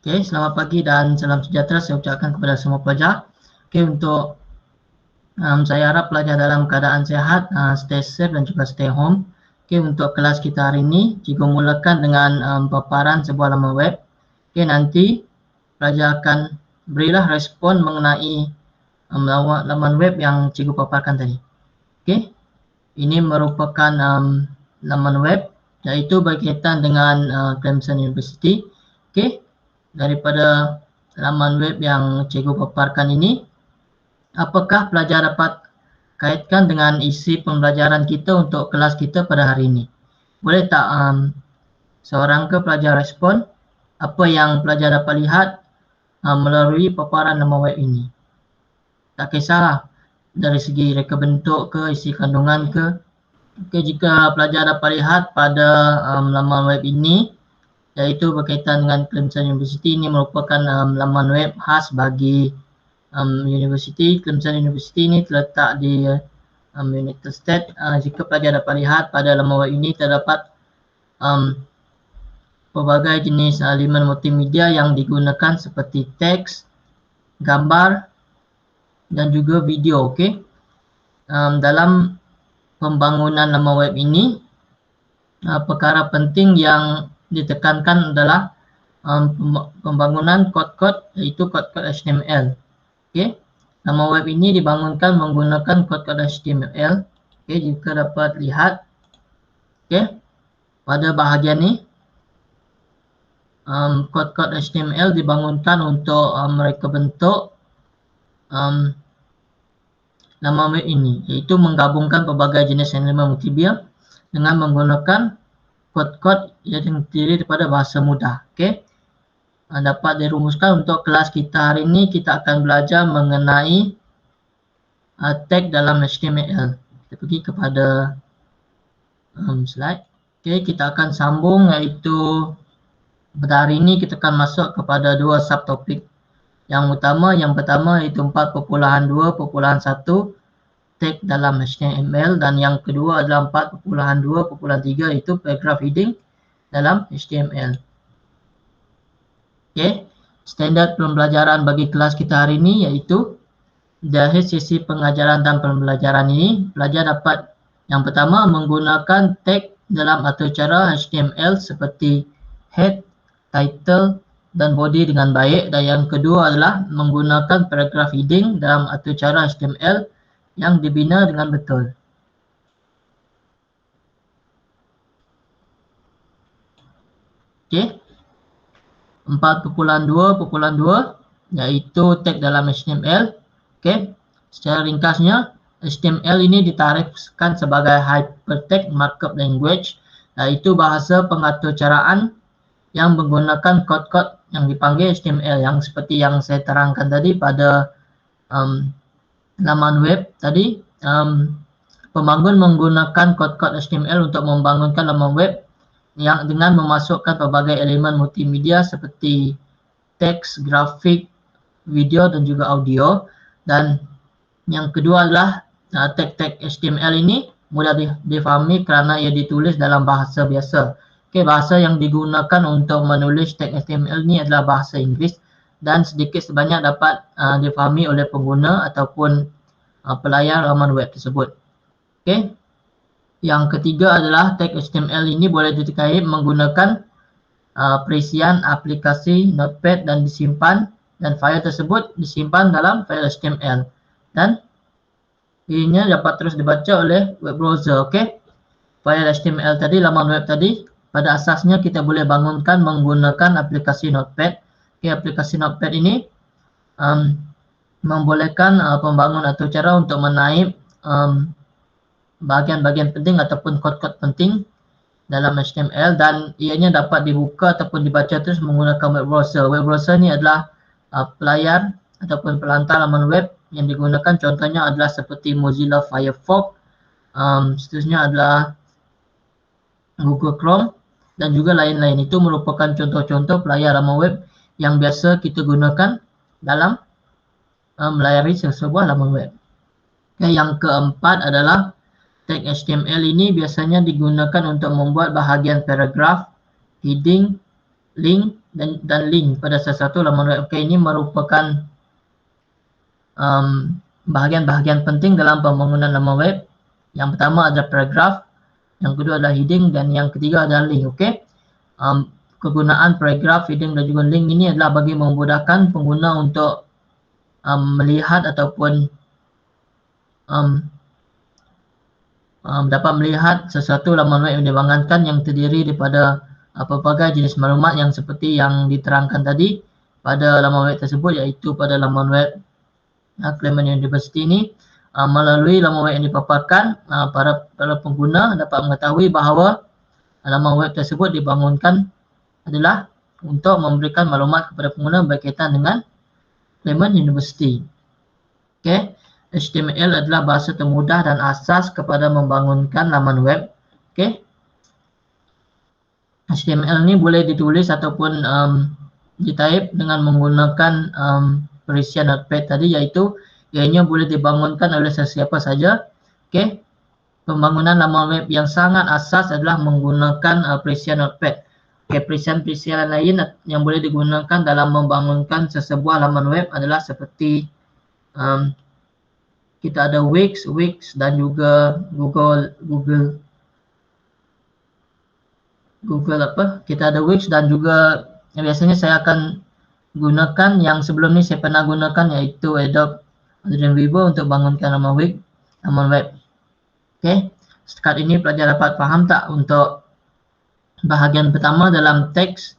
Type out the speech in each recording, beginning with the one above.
Okey, selamat pagi dan salam sejahtera saya ucapkan kepada semua pelajar. Okey, untuk saya harap pelajar dalam keadaan sihat, stay safe dan juga stay home. Okey, untuk kelas kita hari ini, cikgu mulakan dengan paparan sebuah laman web. Okey, nanti pelajar akan berilah respon mengenai laman web yang cikgu paparkan tadi. Okey, ini merupakan laman web iaitu berkaitan dengan Clemson University. Okey, daripada laman web yang cikgu paparkan ini, apakah pelajar dapat kaitkan dengan isi pembelajaran kita untuk kelas kita pada hari ini? Boleh tak seorang ke pelajar respon apa yang pelajar dapat lihat melalui paparan laman web ini? Tak kisahlah dari segi reka bentuk ke, isi kandungan ke. Okay, jika pelajar dapat lihat pada laman web ini, iaitu berkaitan dengan Clemson University, ini merupakan laman web khas bagi University. Clemson University ini terletak di United States. Jika pelajar dapat lihat pada laman web ini terdapat pelbagai jenis elemen multimedia yang digunakan seperti teks, gambar dan juga video. Okay? Dalam pembangunan laman web ini, perkara penting yang ditekankan adalah pembangunan kod-kod, iaitu kod-kod HTML. Okay. Laman web ini dibangunkan menggunakan kod-kod HTML. Okay, jika dapat lihat, okay, pada bahagian ini, kod-kod HTML dibangunkan untuk mereka bentuk laman web ini, iaitu menggabungkan pelbagai jenis elemen multimedia dengan menggunakan kod-kod yang terdiri daripada bahasa mudah. Okay. Dapat dirumuskan untuk kelas kita hari ini, kita akan belajar mengenai tag dalam HTML. Kita pergi kepada slide. Okay, kita akan sambung, iaitu pada hari ini kita akan masuk kepada dua subtopik. Yang pertama iaitu 4.2.1 tag dalam HTML, dan yang kedua adalah 4.2.3 iaitu paragraph heading dalam HTML. Okey, standard pembelajaran bagi kelas kita hari ini iaitu dari sesi pengajaran dan pembelajaran ini, pelajar dapat yang pertama menggunakan tag dalam atur cara HTML seperti head, title dan body dengan baik, dan yang kedua adalah menggunakan paragraph heading dalam atur cara HTML yang dibina dengan betul. Okey, 4.2.2 iaitu tag dalam HTML. Okey, secara ringkasnya, HTML ini ditarifkan sebagai Hypertext Markup Language, iaitu bahasa pengaturcaraan yang menggunakan kod-kod yang dipanggil HTML, yang seperti yang saya terangkan tadi pada laman web tadi. Pembangun menggunakan kod-kod HTML untuk membangunkan laman web yang dengan memasukkan pelbagai elemen multimedia seperti teks, grafik, video dan juga audio. Dan yang kedua adalah tag-tag HTML ini mudah difahami kerana ia ditulis dalam bahasa biasa. Okay, bahasa yang digunakan untuk menulis tag HTML ini adalah bahasa Inggeris dan sedikit sebanyak dapat difahami oleh pengguna ataupun pelayar laman web tersebut. Okay. Yang ketiga adalah tag HTML ini boleh dikait menggunakan perisian aplikasi Notepad dan disimpan, dan file tersebut disimpan dalam file HTML dan ianya dapat terus dibaca oleh web browser. Okay. File HTML tadi, laman web tadi, pada asasnya kita boleh bangunkan menggunakan aplikasi Notepad. Okay, aplikasi Notepad ini membolehkan pembangun atau cara untuk menaip bahagian-bahagian penting ataupun kod-kod penting dalam HTML, dan ianya dapat dibuka ataupun dibaca terus menggunakan web browser. Web browser ni adalah pelayar ataupun pelantar laman web yang digunakan, contohnya adalah seperti Mozilla Firefox, seterusnya adalah Google Chrome dan juga lain-lain. Itu merupakan contoh-contoh pelayar laman web yang biasa kita gunakan dalam melayari sebuah laman web. Okay, yang keempat adalah tag HTML ini biasanya digunakan untuk membuat bahagian paragraf, heading, link dan link pada sesuatu laman web. Okey, ini merupakan bahagian-bahagian penting dalam pembangunan laman web. Yang pertama adalah paragraf, yang kedua adalah heading, dan yang ketiga adalah link. Okey, kegunaan paragraf, heading dan juga link ini adalah bagi memudahkan pengguna untuk melihat ataupun dapat melihat sesuatu laman web yang dibangunkan yang terdiri daripada pelbagai jenis maklumat yang seperti yang diterangkan tadi pada laman web tersebut, iaitu pada laman web Claremont University ini. Melalui laman web yang dipaparkan, para pengguna dapat mengetahui bahawa laman web tersebut dibangunkan adalah untuk memberikan maklumat kepada pengguna berkaitan dengan Claremont University. Okey, HTML adalah bahasa termudah dan asas kepada membangunkan laman web. Okey, HTML ni boleh ditulis ataupun ditaip dengan menggunakan perisian Notepad tadi, iaitu ianya boleh dibangunkan oleh sesiapa saja. Okey, pembangunan laman web yang sangat asas adalah menggunakan perisian Notepad. Okey, perisian-perisian lain yang boleh digunakan dalam membangunkan sesebuah laman web adalah seperti kita ada Wix dan juga Google apa? Kita ada Wix dan juga biasanya saya akan gunakan yang sebelum ni saya pernah gunakan, iaitu Adobe Dreamweaver untuk bangunkan laman web. Okey, setakat ini pelajar dapat faham tak untuk bahagian pertama dalam teks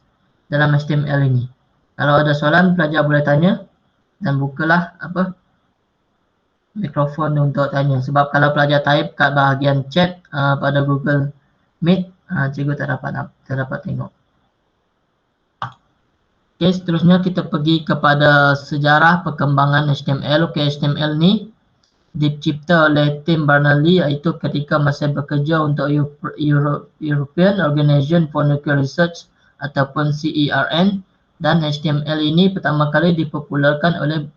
dalam HTML ini? Kalau ada soalan, pelajar boleh tanya dan bukalah mikrofon untuk tanya. Sebab kalau pelajar type kat bahagian chat pada Google Meet, cikgu tak dapat tengok. Okey, seterusnya kita pergi kepada sejarah perkembangan HTML. Okey, HTML ni dicipta oleh Tim Berners-Lee, iaitu ketika masih bekerja untuk European Organization for Nuclear Research ataupun CERN, dan HTML ini pertama kali dipopularkan oleh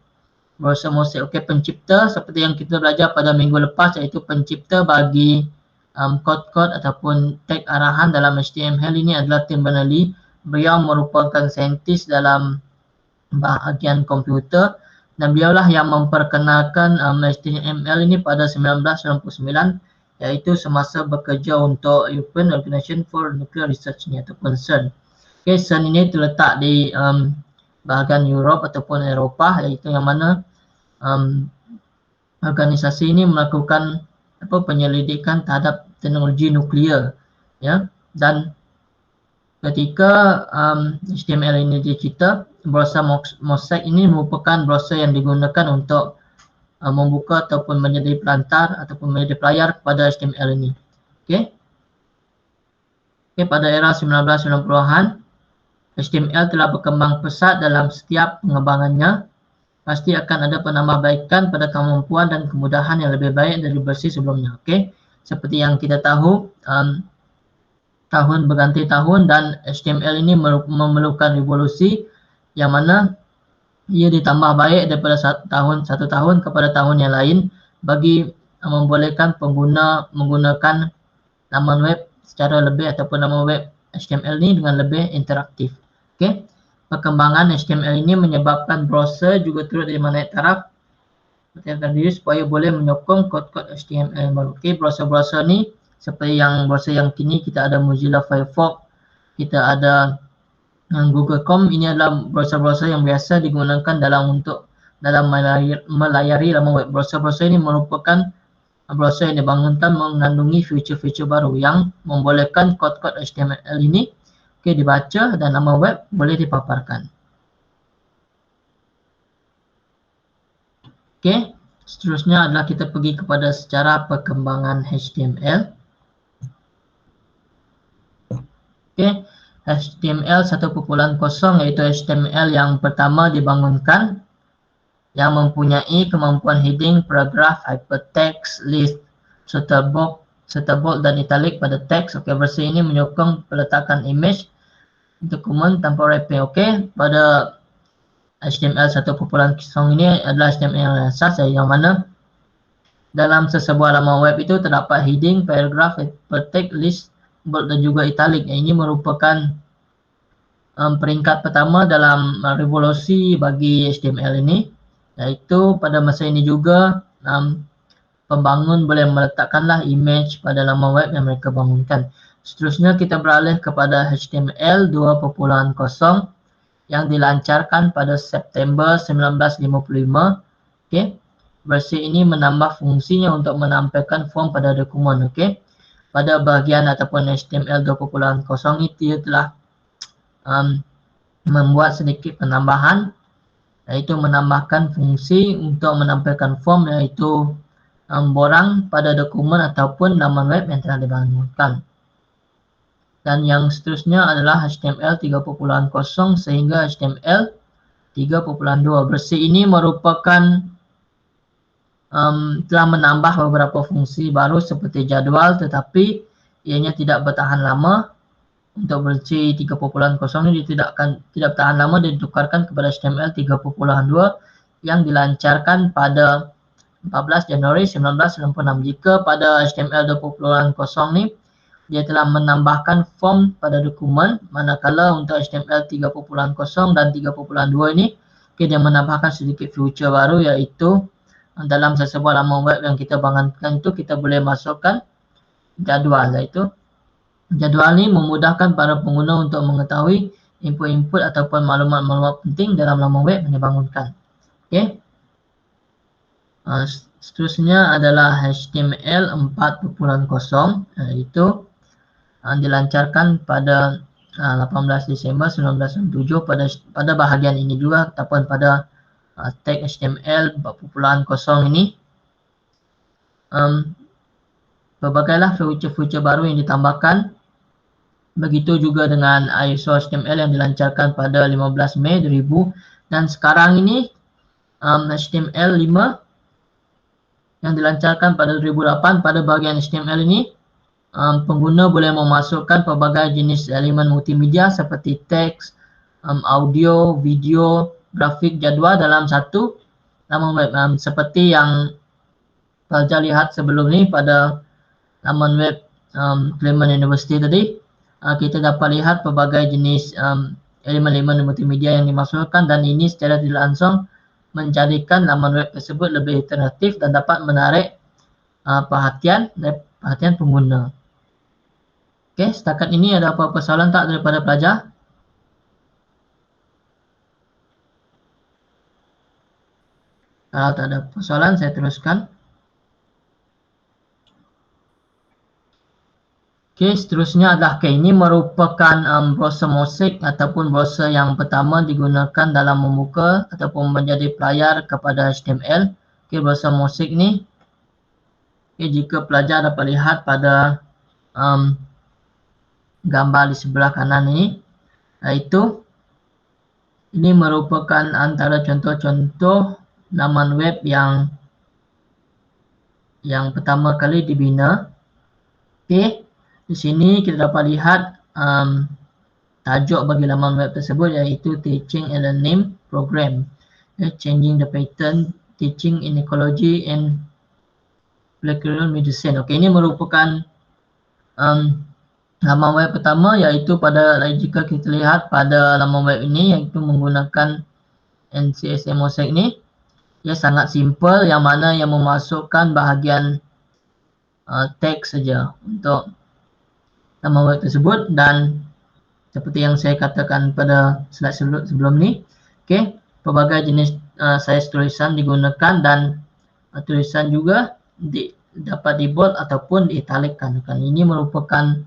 Browser Mosaic. Okey, pencipta seperti yang kita belajar pada minggu lepas, iaitu pencipta bagi kod-kod ataupun tag arahan dalam HTML ini adalah Tim Berners-Lee. Beliau merupakan saintis dalam bahagian komputer dan beliaulah yang memperkenalkan HTML ini pada 1999, iaitu semasa bekerja untuk European Organization for Nuclear Research ni ataupun CERN. Okay, CERN ini terletak di bahagian Europe ataupun Eropah, iaitu yang mana organisasi ini melakukan penyelidikan terhadap teknologi nuklear, ya. Dan ketika HTML ini dicipta, browser Mosaic ini merupakan browser yang digunakan untuk membuka ataupun menjadi pelantar ataupun menjadi pelayar kepada HTML ini. Okey. Okey, pada era 1990-an, HTML telah berkembang pesat dalam setiap pengembangannya. Pasti akan ada penambahbaikan pada kemampuan dan kemudahan yang lebih baik dari versi sebelumnya. Okey. Seperti yang kita tahu, tahun berganti tahun dan HTML ini memerlukan revolusi yang mana ia ditambah baik daripada satu tahun kepada tahun yang lain bagi membolehkan pengguna menggunakan laman web secara lebih ataupun laman web HTML ini dengan lebih interaktif. Okey. Perkembangan HTML ini menyebabkan browser juga turut menaik taraf supaya boleh menyokong kod-kod HTML baru. Okey, browser-browser ni seperti yang browser yang kini kita ada Mozilla Firefox, kita ada Google Chrome. Ini adalah browser-browser yang biasa digunakan dalam melayari laman web. Browser-browser ini merupakan browser yang dibangunkan mengandungi feature-feature baru yang membolehkan kod-kod HTML ini dibaca dan laman web boleh dipaparkan. Okey, seterusnya adalah kita pergi kepada sejarah perkembangan HTML. Okey, HTML 1.0 iaitu HTML yang pertama dibangunkan yang mempunyai kemampuan heading, paragraf, hypertext, list, serta bold dan italic pada teks. Okey, versi ini menyokong peletakan image dokumen tanpa wrapping. Okey, pada HTML 1.0 ini adalah HTML yang asas, yang mana dalam sesebuah laman web itu terdapat heading, paragraf, hypertext, list, bold dan juga italic. Ini merupakan peringkat pertama dalam revolusi bagi HTML ini, iaitu pada masa ini juga pembangun boleh meletakkanlah image pada laman web yang mereka bangunkan. Seterusnya kita beralih kepada HTML 2.0 yang dilancarkan pada September 1955. Okey. Versi ini menambah fungsinya untuk menampilkan form pada dokumen. Okey. Pada bahagian ataupun HTML 2.0 ini dia telah membuat sedikit penambahan, iaitu menambahkan fungsi untuk menampilkan form, iaitu borang pada dokumen ataupun laman web yang telah dibangunkan. Dan yang seterusnya adalah HTML 3.0 sehingga HTML 3.2. Versi ini merupakan telah menambah beberapa fungsi baru seperti jadual, tetapi ianya tidak bertahan lama. Untuk versi 3.0 ini tidak bertahan lama dan ditukarkan kepada HTML 3.2 yang dilancarkan pada 14 Januari 1996. Jika pada HTML 2.0 ni dia telah menambahkan form pada dokumen, manakala untuk HTML 3.0 dan 3.2 ini dia menambahkan sedikit feature baru, iaitu dalam sesebuah laman web yang kita bangunkan itu kita boleh masukkan jadual, iaitu jadual ini memudahkan para pengguna untuk mengetahui input-input ataupun maklumat-maklumat penting dalam laman web yang dibangunkan. Okey. Seterusnya adalah HTML 4.0, iaitu dilancarkan pada 18 Disember 1997 pada bahagian ini juga ataupun pada tag HTML 4.0 ini. Berbagailah feature-feature baru yang ditambahkan. Begitu juga dengan ISO HTML yang dilancarkan pada 15 Mei 2000 dan sekarang ini HTML 5 yang dilancarkan pada 2008. Pada bahagian HTML ini pengguna boleh memasukkan pelbagai jenis elemen multimedia seperti teks, audio, video, grafik, jadual dalam satu laman web, seperti yang pelajar lihat sebelum ni pada laman web Claremont University tadi. Kita dapat lihat pelbagai jenis elemen-elemen multimedia yang dimasukkan, dan ini secara tidak langsung menjadikan laman web tersebut lebih interaktif dan dapat menarik perhatian pengguna. Okey, setakat ini ada apa-apa soalan tak daripada pelajar? Kalau tak ada persoalan, saya teruskan. Okey, seterusnya adalah ini merupakan browser Mosaic ataupun browser yang pertama digunakan dalam membuka ataupun menjadi pelayar kepada HTML. Okey, browser Mosaic ni, jika pelajar dapat lihat pada gambar di sebelah kanan ini, iaitu ini merupakan antara contoh-contoh laman web yang pertama kali dibina. Okey. Di sini kita dapat lihat tajuk bagi laman web tersebut, iaitu Teaching and Learning Program, Changing the Pattern, Teaching in Ecology and Molecular Medicine. Okey, ini merupakan laman web pertama, iaitu jika kita lihat pada laman web ini, iaitu menggunakan NCSM Mosaic ni, ia sangat simple, yang mana yang memasukkan bahagian teks saja untuk laman web tersebut. Dan seperti yang saya katakan pada slide sebelum ni, okey, pelbagai jenis saiz tulisan digunakan, dan tulisan juga dapat di-bold ataupun di-italickan. Ini merupakan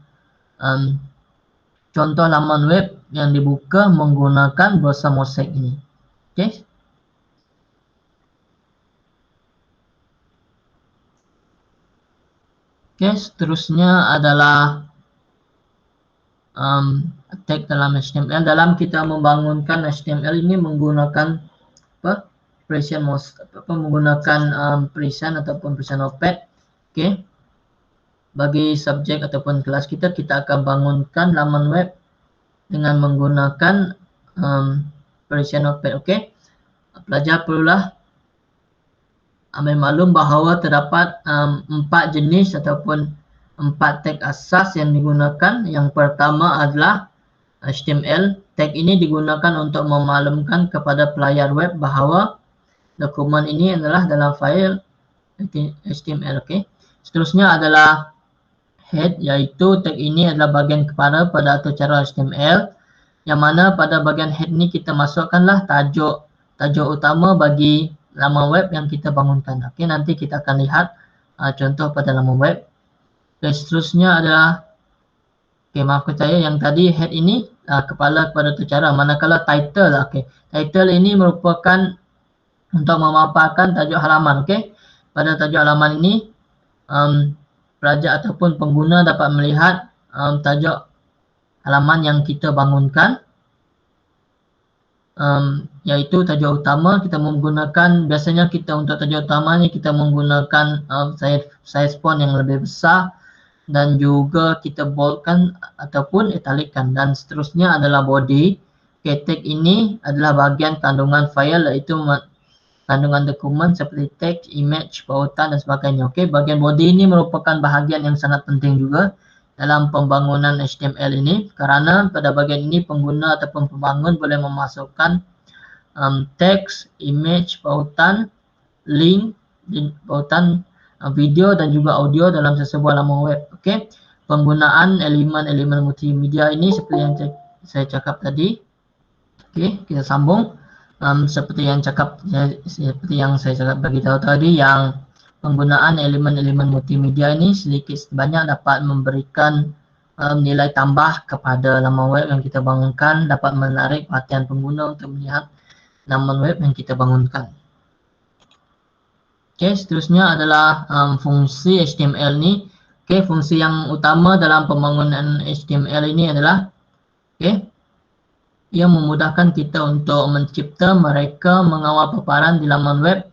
contoh laman web yang dibuka menggunakan browser Mosaic ini. Okey. Okey, seterusnya adalah tag dalam HTML. Dalam kita membangunkan HTML ini menggunakan menggunakan Present ataupun Present Notepad. Okey. Bagi subjek ataupun kelas kita akan bangunkan laman web dengan menggunakan Present Notepad. Okey. Pelajar perlulah ambil maklum bahawa terdapat 4 jenis ataupun 4 tag asas yang digunakan. Yang pertama adalah HTML tag ini digunakan untuk memaklumkan kepada pelayar web bahawa dokumen ini adalah dalam file HTML. Okay. Seterusnya adalah head, iaitu tag ini adalah bahagian kepala pada atur cara HTML, yang mana pada bahagian head ni kita masukkanlah tajuk utama bagi laman web yang kita bangunkan. Okay, nanti kita akan lihat contoh pada laman web. Okay, seterusnya adalah maaf saya yang tadi head ini kepala kepada atur cara, manakala title. Okay, title ini merupakan untuk memaparkan tajuk halaman. Okay, pada tajuk halaman ini pelajar ataupun pengguna dapat melihat tajuk halaman yang kita bangunkan, iaitu tajuk utama. Kita menggunakan, biasanya kita untuk tajuk utama ni kita menggunakan size font yang lebih besar, dan juga kita boldkan ataupun italickan. Dan seterusnya adalah body. Okay, tag ini adalah bahagian kandungan file, iaitu kandungan dokumen seperti teks, image, pautan dan sebagainya. Okay, bahagian body ini merupakan bahagian yang sangat penting juga dalam pembangunan HTML ini, kerana pada bahagian ini pengguna ataupun pembangun boleh memasukkan teks, image, pautan, link, pautan, video dan juga audio dalam sesebuah laman web. Okay, penggunaan elemen-elemen multimedia ini seperti yang saya cakap tadi. Okay, kita sambung. Seperti yang saya cakap bagi tahu tadi, yang penggunaan elemen-elemen multimedia ini sedikit sebanyak dapat memberikan nilai tambah kepada laman web yang kita bangunkan, dapat menarik perhatian pengguna untuk melihat laman web yang kita bangunkan. Okay, seterusnya adalah fungsi HTML ni. Okay, fungsi yang utama dalam pembangunan HTML ini adalah ia memudahkan kita untuk mencipta, mereka, mengawal paparan di laman web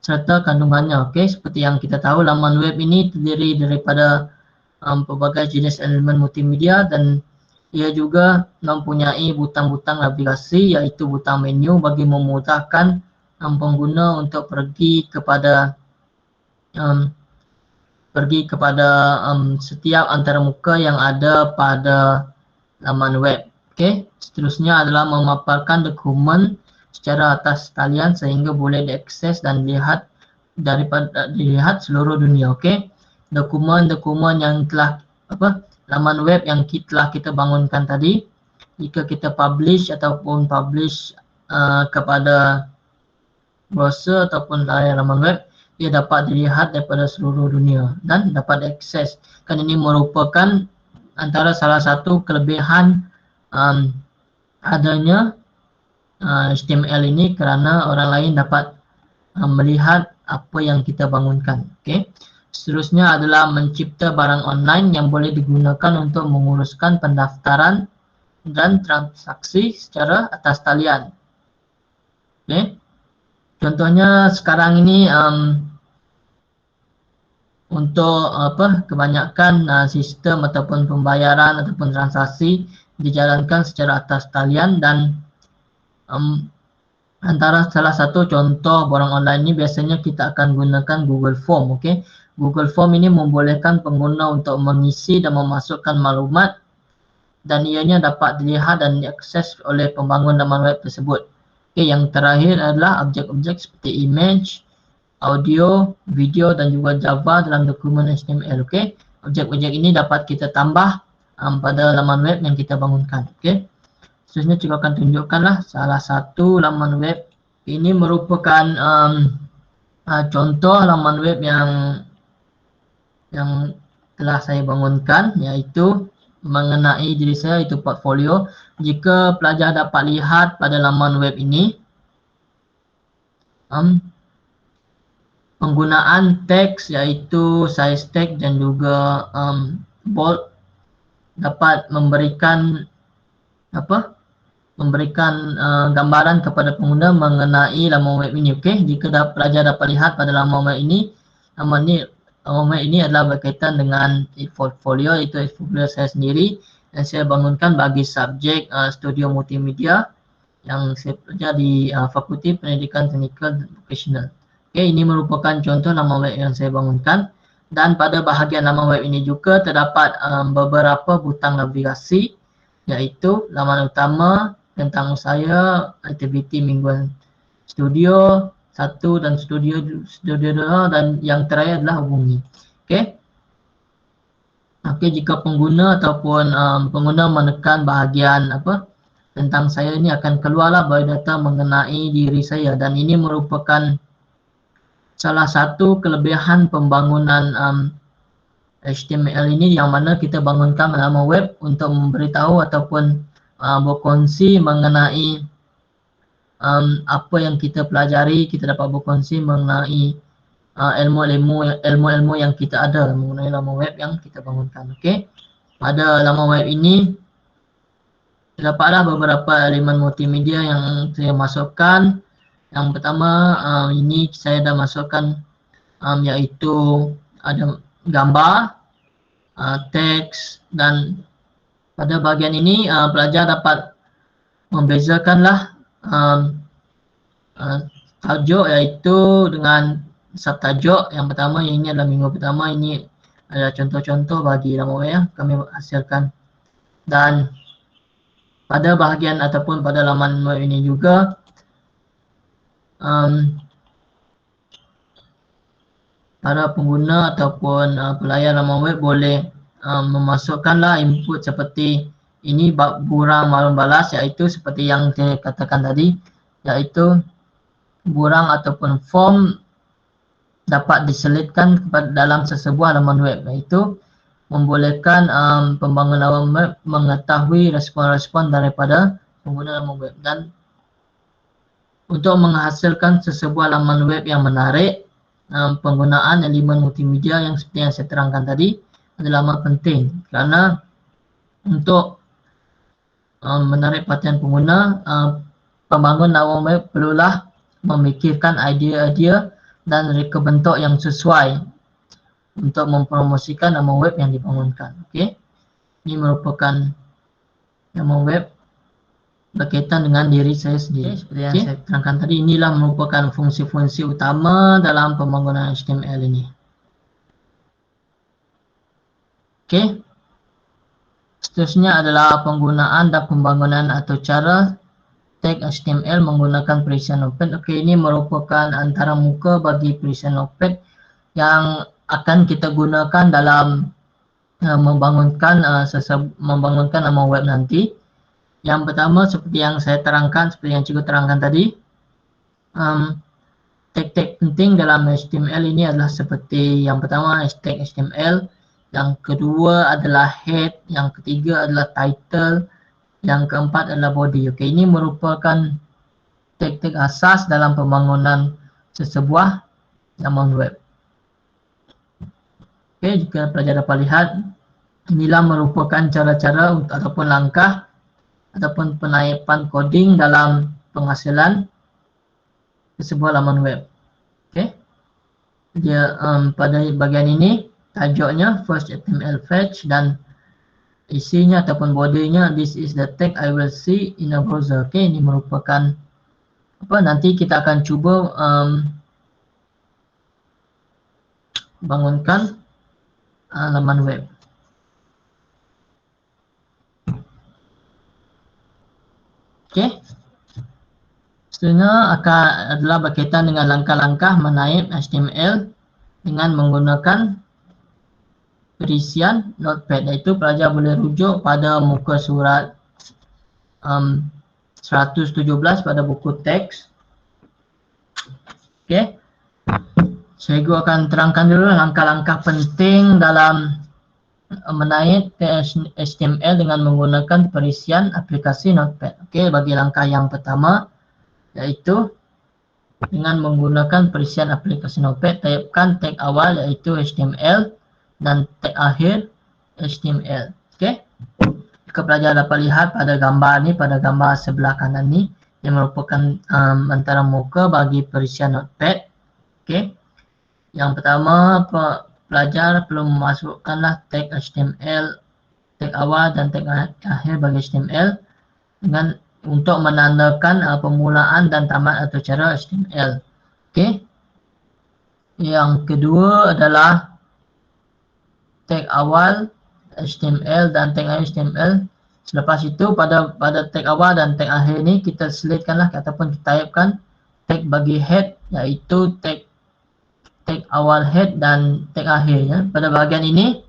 serta kandungannya. Okay, seperti yang kita tahu, laman web ini terdiri daripada pelbagai jenis elemen multimedia, dan ia juga mempunyai butang-butang navigasi, iaitu butang menu bagi memudahkan pengguna untuk pergi kepada setiap antarmuka yang ada pada laman web. Okay, seterusnya adalah memaparkan dokumen secara atas talian sehingga boleh diakses dan dilihat seluruh dunia. Okay, dokumen-dokumen yang telah laman web yang telah kita bangunkan tadi, jika kita publish ataupun publish kepada browser ataupun laman web, ia dapat dilihat daripada seluruh dunia dan dapat diakses. Kan ini merupakan antara salah satu kelebihan adanya HTML ini, kerana orang lain dapat melihat apa yang kita bangunkan. Okay. Seterusnya adalah mencipta barang online yang boleh digunakan untuk menguruskan pendaftaran dan transaksi secara atas talian. Okay. Contohnya sekarang ini untuk kebanyakan sistem ataupun pembayaran ataupun transaksi dijalankan secara atas talian, dan antara salah satu contoh barang online ini biasanya kita akan gunakan Google Form. Okay. Google Form ini membolehkan pengguna untuk mengisi dan memasukkan maklumat, dan ianya dapat dilihat dan diakses oleh pembangun laman web tersebut. Okay, yang terakhir adalah objek-objek seperti image, audio, video dan juga Java dalam dokumen HTML. Okay. Objek-objek ini dapat kita tambah pada laman web yang kita bangunkan. Okay. Seterusnya juga akan tunjukkanlah salah satu laman web. Ini merupakan contoh laman web yang telah saya bangunkan, iaitu mengenai diri saya, itu portfolio. Jika pelajar dapat lihat pada laman web ini, penggunaan teks iaitu size tag dan juga bold dapat memberikan gambaran kepada pengguna mengenai laman web ini. Okay. Jika pelajar dapat lihat pada laman web ini, laman web ini adalah berkaitan dengan portfolio, itu portfolio saya sendiri yang saya bangunkan bagi subjek studio multimedia yang saya belajar di Fakulti Pendidikan Teknikal dan Vocational. Okay, ini merupakan contoh laman web yang saya bangunkan, dan pada bahagian laman web ini juga terdapat beberapa butang navigasi, iaitu laman utama, tentang saya, aktiviti mingguan studio 1 dan studio 2 dan yang terakhir adalah hubungi. Okey. Okey, jika pengguna ataupun pengguna menekan bahagian tentang saya ini akan keluarlah biodata mengenai diri saya dan ini merupakan salah satu kelebihan pembangunan HTML ini yang mana kita bangunkan laman web untuk memberitahu ataupun berkongsi mengenai apa yang kita pelajari, kita dapat berkongsi mengenai ilmu-ilmu yang kita ada mengenai laman web yang kita bangunkan. Okey. Pada laman web ini terdapatlah beberapa elemen multimedia yang saya masukkan. Yang pertama ini saya dah masukkan iaitu ada gambar, teks dan pada bahagian ini pelajar dapat membezakanlah tajuk iaitu dengan subtajuk. Yang pertama ini adalah minggu pertama, ini adalah contoh-contoh bagi laman web yang kami hasilkan. Dan pada bahagian ataupun pada laman web ini juga para pengguna ataupun pelayan laman web boleh memasukkanlah input seperti ini burang malum balas, iaitu seperti yang saya katakan tadi, iaitu burang ataupun form dapat diselitkan dalam sesebuah laman web, iaitu membolehkan pembangun laman web mengetahui respon-respon daripada pengguna laman web. Dan untuk menghasilkan sesebuah laman web yang menarik, penggunaan elemen multimedia yang seperti yang saya terangkan tadi adalah amat penting, kerana untuk menarik perhatian pengguna, pembangun laman web perlulah memikirkan idea-idea dan reka bentuk yang sesuai untuk mempromosikan laman web yang dibangunkan. Okey. Ini merupakan laman web berkaitan dengan diri saya sendiri. Seperti yang saya terangkan tadi, inilah merupakan fungsi-fungsi utama dalam pembangunan HTML ini. Okey. Seterusnya adalah penggunaan dan pembangunan atau cara tag HTML menggunakan perincian Notepad. Okey, ini merupakan antara muka bagi perincian Notepad yang akan kita gunakan dalam membangunkan laman web nanti. Yang pertama, seperti yang saya terangkan, seperti yang cikgu terangkan tadi, tag-tag penting dalam HTML ini adalah seperti yang pertama tag HTML, yang kedua adalah head, yang ketiga adalah title, yang keempat adalah body. Okey, ini merupakan tag-tag asas dalam pembangunan sesebuah laman web. Okey, jika pelajar dapat lihat, inilah merupakan cara-cara ataupun langkah ataupun penaipan coding dalam penghasilan sebuah laman web. Okey. Dia pada bahagian ini tajuknya first HTML fetch dan isinya ataupun bodinya this is the tag I will see in a browser. Okey, ini merupakan nanti kita akan cuba bangunkan laman web. Okey. Seterusnya adalah berkaitan dengan langkah-langkah menaip HTML dengan menggunakan perisian Notepad, iaitu pelajar boleh rujuk pada muka surat 117 pada buku teks. Okey. Cikgu akan terangkan dulu langkah-langkah penting dalam menaip HTML dengan menggunakan perisian aplikasi Notepad. Okey, bagi langkah yang pertama iaitu dengan menggunakan perisian aplikasi Notepad, taipkan tag awal iaitu HTML dan tag akhir HTML. Okey. Jika pelajar dapat lihat pada gambar ni, pada gambar sebelah kanan ni, yang merupakan antara muka bagi perisian Notepad. Okey. Yang pertama, pelajar perlu memasukkanlah tag HTML, tag awal dan tag akhir bagi HTML untuk menandakan permulaan dan tamat atau cara HTML. Okey. Yang kedua adalah tag awal HTML dan tag akhir HTML Selepas itu pada tag awal dan tag akhir ni kita selitkanlah ataupun kita typekan tag bagi head, iaitu tag awal head dan tag akhir ya. Pada bahagian ini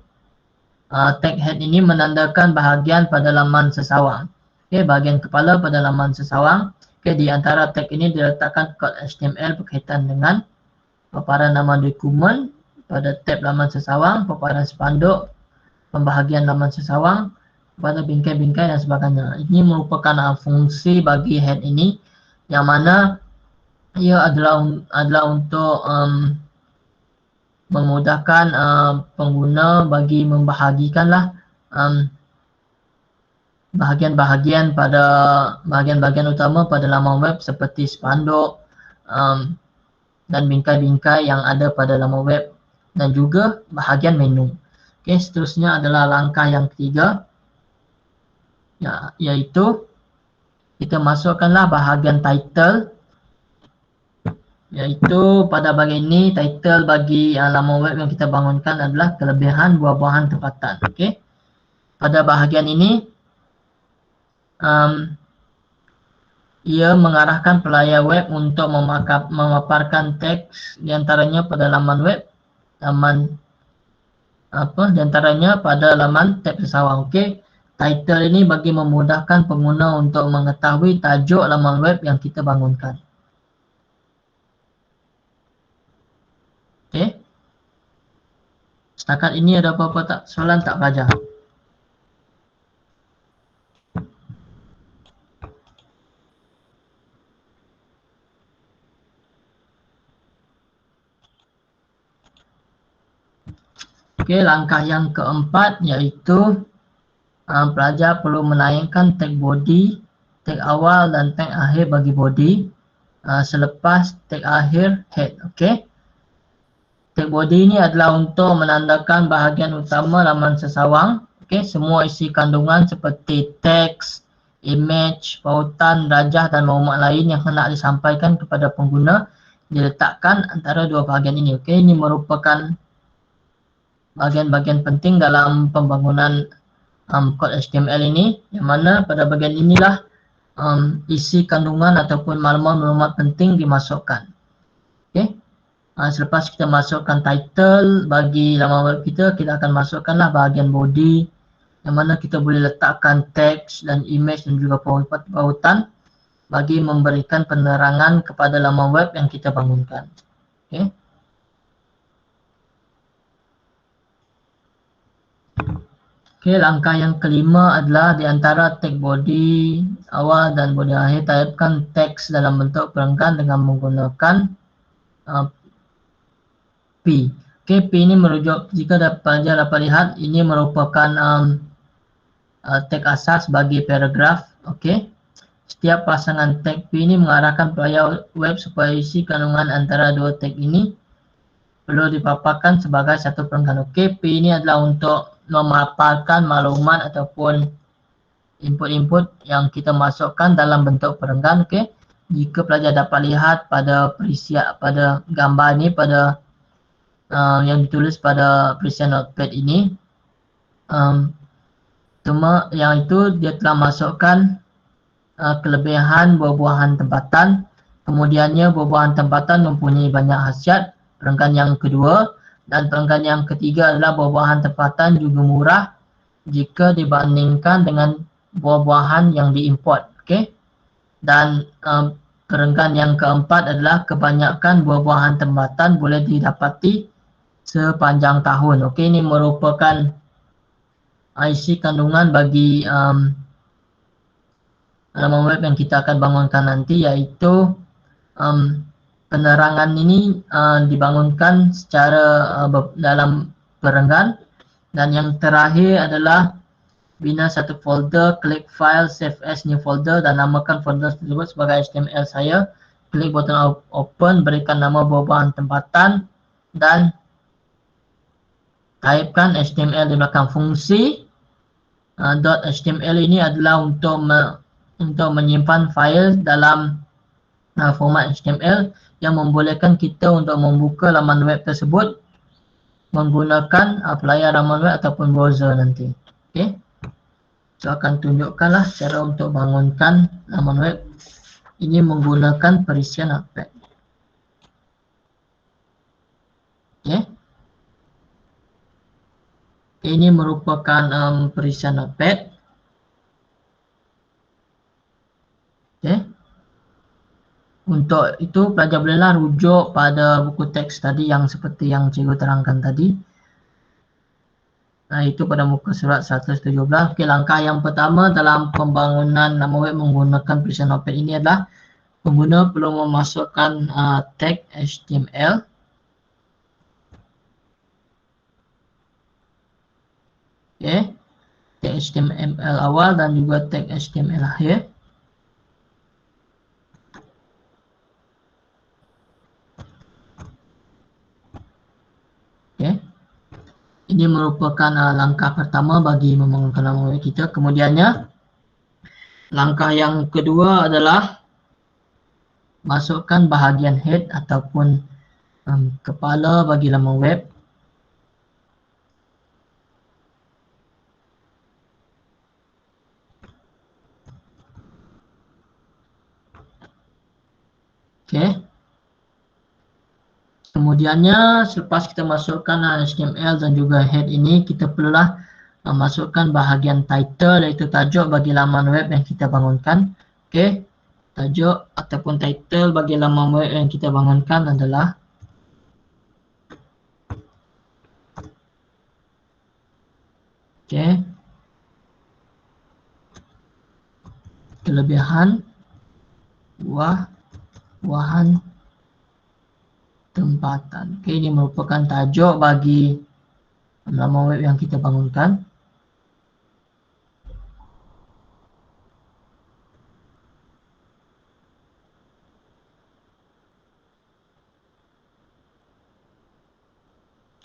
tag head ini menandakan bahagian pada laman sesawang. Okey, bahagian kepala pada laman sesawang. Okey, di antara tag ini diletakkan kod HTML berkaitan dengan paparan nama dokumen pada tab laman sesawang, paparan spanduk, pembahagian laman sesawang, pada bingkai-bingkai dan sebagainya. Ini merupakan fungsi bagi head ini yang mana ia adalah untuk memudahkan pengguna bagi membahagikanlah bahagian-bahagian utama pada laman web seperti spanduk dan bingkai-bingkai yang ada pada laman web dan juga bahagian menu. Okey, seterusnya adalah langkah yang ketiga, iaitu kita masukkanlah bahagian title, iaitu pada bahagian ini title bagi laman web yang kita bangunkan adalah kelebihan buah-buahan tempatan. Okey, pada bahagian ini ia mengarahkan pelayar web untuk memaparkan teks diantaranya pada laman web, diantaranya pada laman tab sesawang. Okey, title ini bagi memudahkan pengguna untuk mengetahui tajuk laman web yang kita bangunkan. Okey, setakat ini ada apa-apa soalan tak pelajar? Okey, langkah yang keempat iaitu pelajar perlu menaikkan tag body, tag awal dan tag akhir bagi body selepas tag akhir head. Okey, tag body ini adalah untuk menandakan bahagian utama laman sesawang. Okey, semua isi kandungan seperti teks, image, pautan, rajah dan maklumat lain yang hendak disampaikan kepada pengguna diletakkan antara dua bahagian ini. Okey, ini merupakan bahagian-bahagian penting dalam pembangunan kod HTML ini, yang mana pada bahagian inilah isi kandungan ataupun maklumat-maklumat penting dimasukkan. Okey, selepas kita masukkan title bagi laman web kita, kita akan masukkanlah bahagian body yang mana kita boleh letakkan teks dan image dan juga pautan bagi memberikan penerangan kepada laman web yang kita bangunkan. Okey. Okey, langkah yang kelima adalah di antara tag body awal dan body akhir, typekan teks dalam bentuk perenggan dengan menggunakan P. Okey, P ini merujuk, jika pelajar dapat lihat, ini merupakan tag asas bagi paragraf. Okey, setiap pasangan tag P ini mengarahkan pelayar web supaya isi kandungan antara dua tag ini perlu dipaparkan sebagai satu perenggan. Okey, P ini adalah untuk memaparkan maklumat ataupun input-input yang kita masukkan dalam bentuk perenggan. Okey, jika pelajar dapat lihat pada gambar ini, pada yang ditulis pada perisian notepad ini, cuma yang itu dia telah masukkan kelebihan buah-buahan tempatan. Kemudiannya buah-buahan tempatan mempunyai banyak khasiat. Perenggan yang kedua dan perenggan yang ketiga adalah buah-buahan tempatan juga murah jika dibandingkan dengan buah-buahan yang diimport. Okey, dan perenggan yang keempat adalah kebanyakan buah-buahan tempatan boleh didapati sepanjang tahun. Okey, ini merupakan isi kandungan bagi laman web yang kita akan bangunkan nanti, iaitu penerangan ini dibangunkan secara dalam perenggan. Dan yang terakhir adalah bina satu folder, klik file, save as new folder dan namakan folder tersebut sebagai HTML saya. Klik butang open, berikan nama buah-buahan tempatan dan typekan HTML di belakang. Fungsi .html ini adalah untuk menyimpan file dalam format HTML yang membolehkan kita untuk membuka laman web tersebut menggunakan pelayar laman web ataupun browser nanti. Okey. Saya akan tunjukkanlah cara untuk bangunkan laman web ini menggunakan perisian Notepad. Okay. Ini merupakan perisian Notepad. Okay. Untuk itu pelajar bolehlah rujuk pada buku teks tadi yang seperti yang cikgu terangkan tadi. Nah, itu pada muka surat 117. Okey, langkah yang pertama dalam pembangunan laman web menggunakan perisian Notepad ini adalah pengguna perlu memasukkan tag HTML. Okey. Tag HTML awal dan juga tag HTML akhir. Okay. Ini merupakan langkah pertama bagi membangunkan laman web kita. Kemudiannya, langkah yang kedua adalah masukkan bahagian head ataupun kepala bagi laman web. Okay. Kemudiannya, selepas kita masukkan HTML dan juga head ini, kita perlulah masukkan bahagian title, iaitu tajuk bagi laman web yang kita bangunkan. Okay. Tajuk ataupun title bagi laman web yang kita bangunkan adalah okay. Kelebihan buah-buahan tempatan. Okay, ini merupakan tajuk bagi laman web yang kita bangunkan.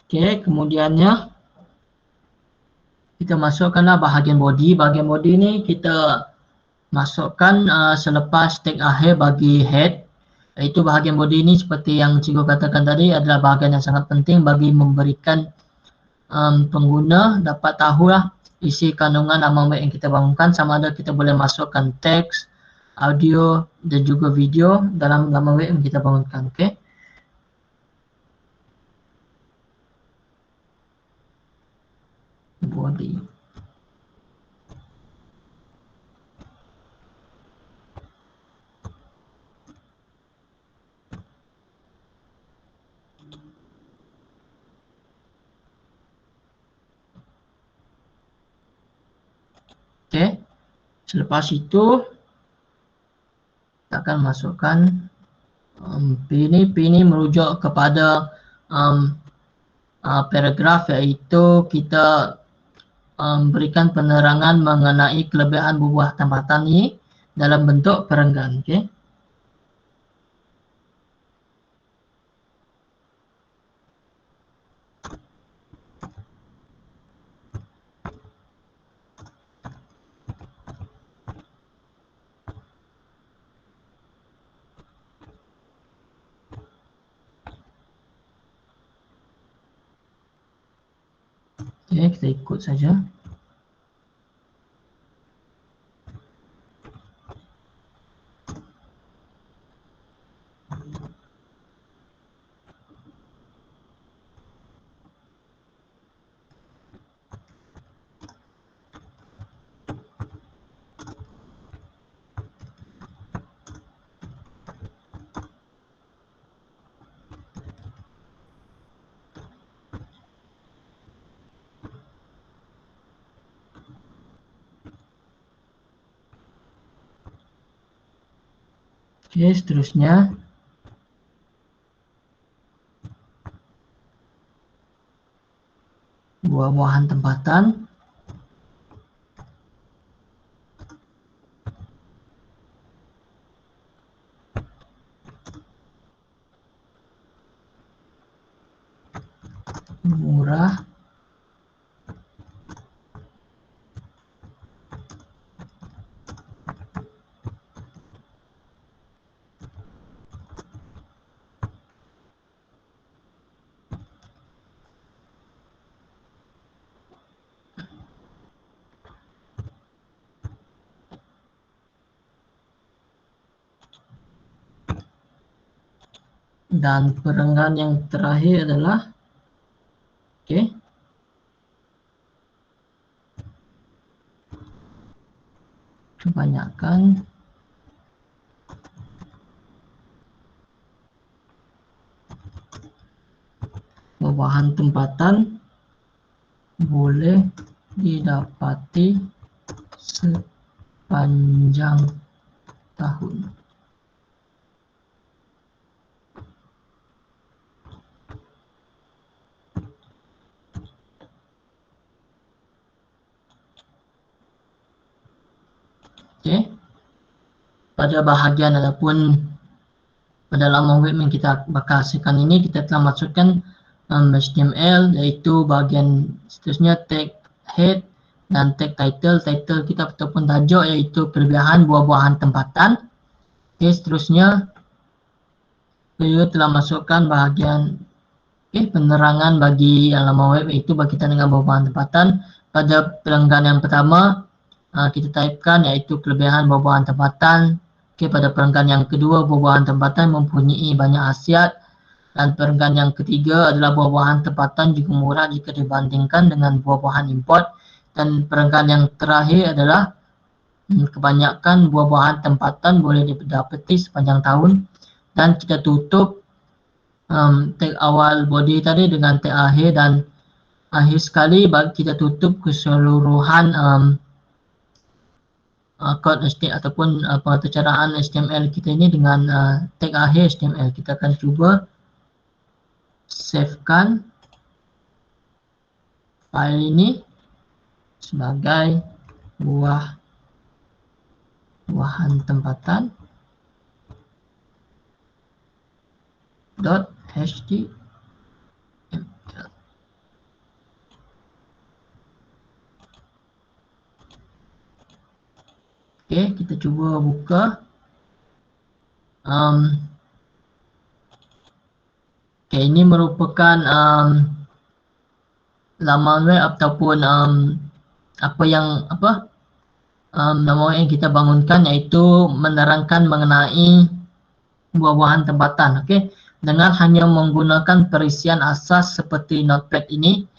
Okay, kemudiannya kita masukkanlah bahagian body. Bahagian body ini kita masukkan selepas tag akhir bagi head. Iaitu bahagian body ini seperti yang cikgu katakan tadi adalah bahagian yang sangat penting bagi memberikan pengguna dapat tahulah isi kandungan laman web yang kita bangunkan, sama ada kita boleh masukkan teks, audio dan juga video dalam laman web yang kita bangunkan. Okay. Body. Okay. Selepas itu kita akan masukkan P ini merujuk kepada paragraf, iaitu kita berikan penerangan mengenai kelebihan buah tempatan ini dalam bentuk perenggan. Okay. Okay, kita ikut saja. Okay, seterusnya buah-buahan tempatan. Murah. Dan perenggan yang terakhir adalah kebanyakan buah-buahan tempatan boleh didapati sepanjang tahun. Pada bahagian ataupun pada laman web yang kita bakal hasilkan ini, kita telah masukkan HTML, iaitu bahagian seterusnya tag head dan tag title. Title kita ataupun tajuk iaitu kelebihan buah-buahan tempatan. Seterusnya kita telah masukkan bahagian penerangan bagi laman web, iaitu berkaitan dengan buah-buahan tempatan. Pada perenggan yang pertama, kita typekan iaitu kelebihan buah-buahan tempatan. Pada perenggan yang kedua, buah-buahan tempatan mempunyai banyak khasiat. Dan perenggan yang ketiga adalah buah-buahan tempatan juga murah jika dibandingkan dengan buah-buahan import. Dan perenggan yang terakhir adalah kebanyakan buah-buahan tempatan boleh didapati sepanjang tahun. Dan kita tutup tag awal body tadi dengan tag akhir, dan akhir sekali kita tutup keseluruhan kod HTML ataupun pengaturcaraan HTML kita ini dengan tag akhir HTML. Kita akan cuba savekan file ini sebagai buah-buahan tempatan .html. Kita cuba buka. Ini merupakan laman web ataupun laman web yang kita bangunkan, iaitu menerangkan mengenai buah-buahan tempatan. Dengan hanya menggunakan perisian asas seperti Notepad ini,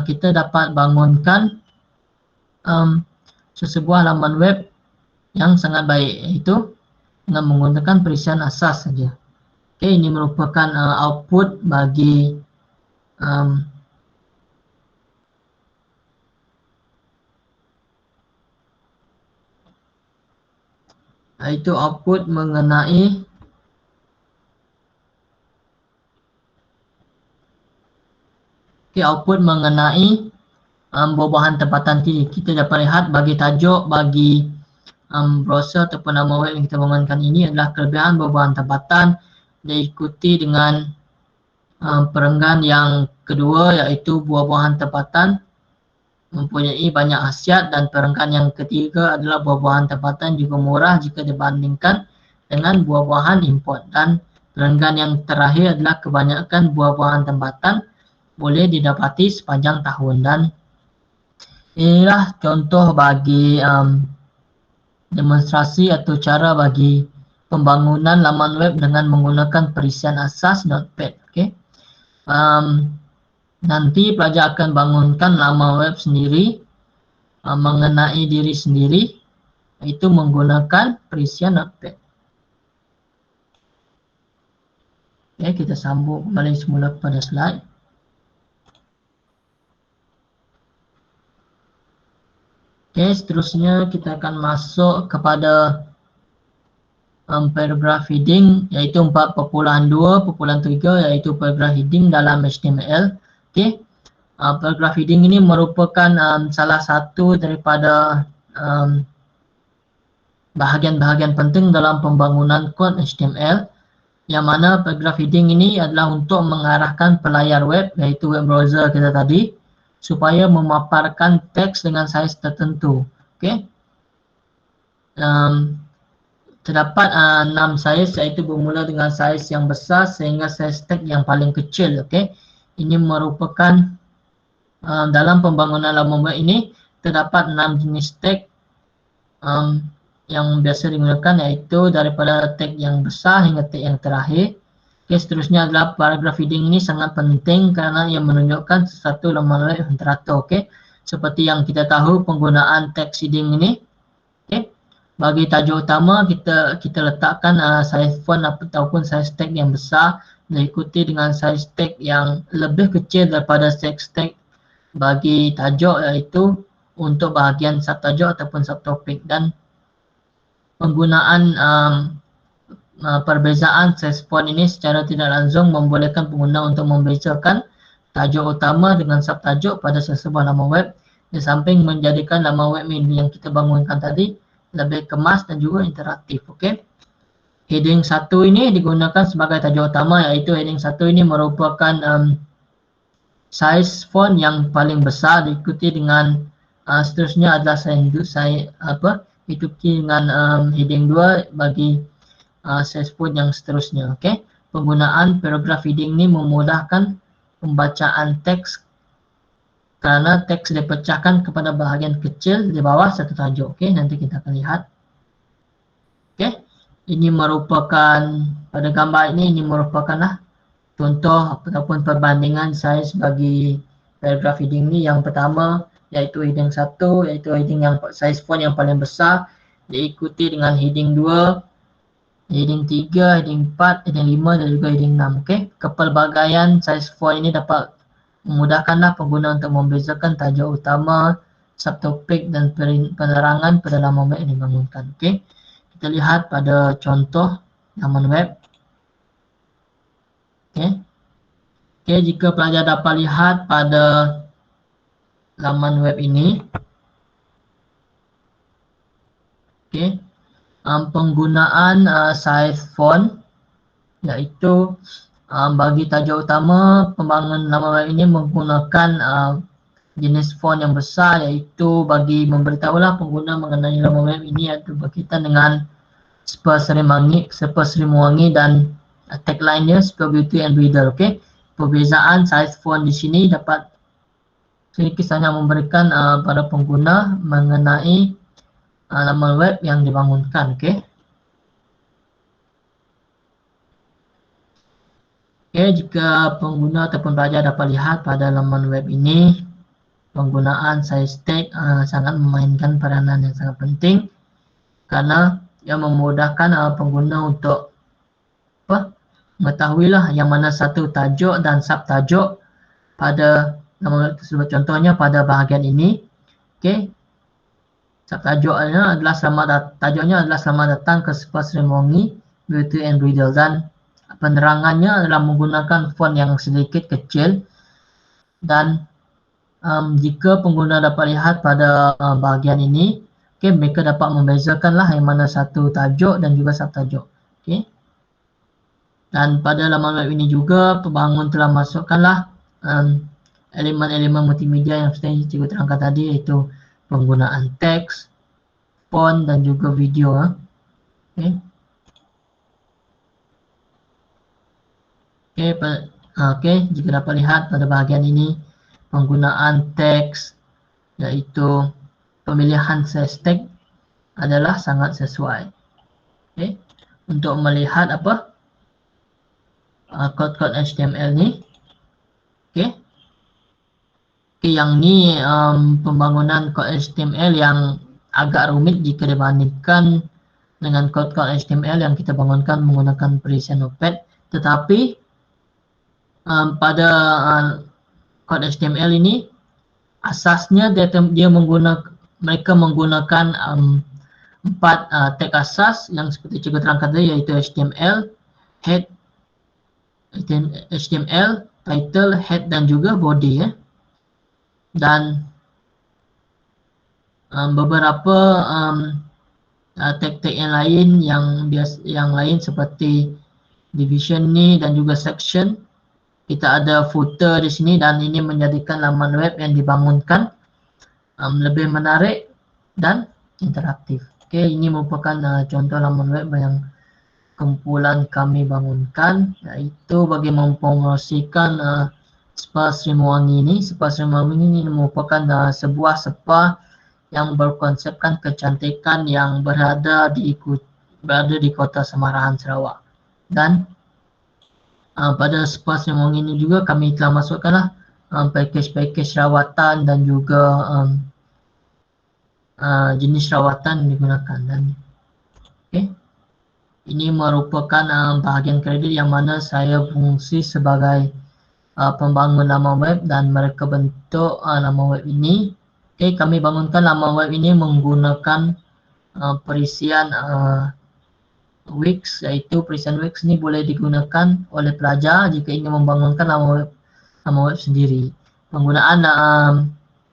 kita dapat bangunkan sesebuah laman web yang sangat baik, iaitu dengan menggunakan perisian asas saja. Ini merupakan output bagi itu output mengenai buah-buahan tempatan ini. Kita dapat lihat bagi tajuk, bagi browser ataupun nama web yang kita bangunkan ini adalah kelebihan buah-buahan tempatan, diikuti dengan perenggan yang kedua iaitu buah-buahan tempatan mempunyai banyak khasiat, dan perenggan yang ketiga adalah buah-buahan tempatan juga murah jika dibandingkan dengan buah-buahan import, dan perenggan yang terakhir adalah kebanyakan buah-buahan tempatan boleh didapati sepanjang tahun. Dan inilah contoh bagi demonstrasi atau cara bagi pembangunan laman web dengan menggunakan perisian asas Notepad. Nanti pelajar akan bangunkan laman web sendiri mengenai diri sendiri, itu menggunakan perisian Notepad. Kita sambung kembali semula pada slide. Seterusnya kita akan masuk kepada paragraph heading, iaitu 4.2.3, iaitu paragraph heading dalam HTML. Paragraph heading ini merupakan salah satu daripada bahagian-bahagian penting dalam pembangunan kod HTML, yang mana paragraph heading ini adalah untuk mengarahkan pelayar web, iaitu web browser kita tadi, supaya memaparkan teks dengan saiz tertentu. Terdapat 6 saiz, iaitu bermula dengan saiz yang besar sehingga saiz teks yang paling kecil. Ini merupakan dalam pembangunan laman web ini terdapat 6 jenis teks yang biasa digunakan, iaitu daripada teks yang besar hingga teks yang terakhir. Oke, seterusnya adalah paragraph heading. Ini sangat penting karena ia menunjukkan sesuatu laman web yang teratur. Oke, seperti yang kita tahu penggunaan text heading ini. Oke, bagi tajuk utama kita letakkan size font ataupun size tag yang besar, diikuti dengan size tag yang lebih kecil daripada size tag bagi tajuk, iaitu untuk bahagian subtajuk ataupun subtopik. Dan penggunaan perbezaan size font ini secara tidak langsung membolehkan pengguna untuk membezakan tajuk utama dengan subtajuk pada sesebuah laman web, di samping menjadikan laman web ini yang kita bangunkan tadi lebih kemas dan juga interaktif. Okey. Heading 1 ini digunakan sebagai tajuk utama, iaitu heading 1 ini merupakan size font yang paling besar, diikuti dengan seterusnya adalah diikuti dengan heading 2 bagi size font yang seterusnya. Okey. Penggunaan paragraph heading ini memudahkan pembacaan teks karena teks dipecahkan kepada bahagian kecil di bawah satu tajuk. Okey, nanti kita akan lihat. Okey, ini merupakan pada gambar ini merupakanlah contoh ataupun perbandingan size bagi paragraph heading ini. Yang pertama iaitu heading 1, iaitu heading yang size font yang paling besar, diikuti dengan heading 2, heading 3, heading 4, heading 5 dan juga heading 6. Okey, kepelbagaian size font ini dapat memudahkanlah pengguna untuk membezakan tajuk utama, subtopik dan penerangan pada laman web yang dibangunkan. Okey, kita lihat pada contoh laman web. Okey, jika pelajar dapat lihat pada laman web ini, okey, penggunaan size font iaitu bagi tajuk utama, pembangunan laman web ini menggunakan jenis font yang besar, iaitu bagi memberitahulah pengguna mengenai laman web ini iaitu berkaitan dengan Spur Srimuwangi dan tagline-nya Spur Beauty and Reader. Okey, perbezaan size font di sini dapat sedikit sahaja memberikan pada pengguna mengenai laman web yang dibangunkan. Okey. Okey, jika pengguna ataupun pelajar dapat lihat pada laman web ini, penggunaan size tag sangat memainkan peranan yang sangat penting karena ia memudahkan pengguna untuk mengetahuilah yang mana satu tajuk dan subtajuk pada laman web tersebut. Contohnya pada bahagian ini, okey, subtajuknya adalah tajuknya adalah selamat datang ke Spur Srimuwangi Beauty and Reader, dan penerangannya adalah menggunakan font yang sedikit kecil. Dan jika pengguna dapat lihat pada bahagian ini, okay, mereka dapat membezakanlah yang mana satu tajuk dan juga subtajuk. Okay. Dan pada laman web ini juga pembangun telah masukkanlah elemen-elemen multimedia yang sudah cikgu terangkan tadi, iaitu penggunaan teks, font dan juga video. Okay. Okey, jika dapat lihat pada bahagian ini, penggunaan teks iaitu pemilihan size tag adalah sangat sesuai. Okey, untuk melihat kod-kod HTML ni. Okey. Yang ni pembangunan kod HTML yang agak rumit jika dibandingkan dengan kod-kod HTML yang kita bangunkan menggunakan Parisian Notepad, tetapi pada kod HTML ini asasnya mereka menggunakan 4 tag asas yang seperti cikgu terangkan tadi, iaitu HTML, head, HTML, title, head dan juga body. Dan beberapa tag-tag yang lain yang lain seperti division ni dan juga section. Kita ada footer di sini dan ini menjadikan laman web yang dibangunkan lebih menarik dan interaktif. Okey, ini merupakan contoh laman web yang kumpulan kami bangunkan, iaitu bagi mempromosikan Spur Srimuwangi ini. Spur Srimuwangi ini merupakan sebuah spa yang berkonsepkan kecantikan yang berada di Kota Semarahan, Sarawak. Dan pada spa Semong ini juga kami telah masukkanlah package-package rawatan dan juga jenis rawatan yang digunakan. Dan ini merupakan bahagian kredit yang mana saya fungsi sebagai pembangun laman web dan mereka bentuk laman web ini. Kami bangunkan laman web ini menggunakan perisian Wix, iaitu perisian Wix ini boleh digunakan oleh pelajar jika ingin membangunkan laman web sendiri. Penggunaan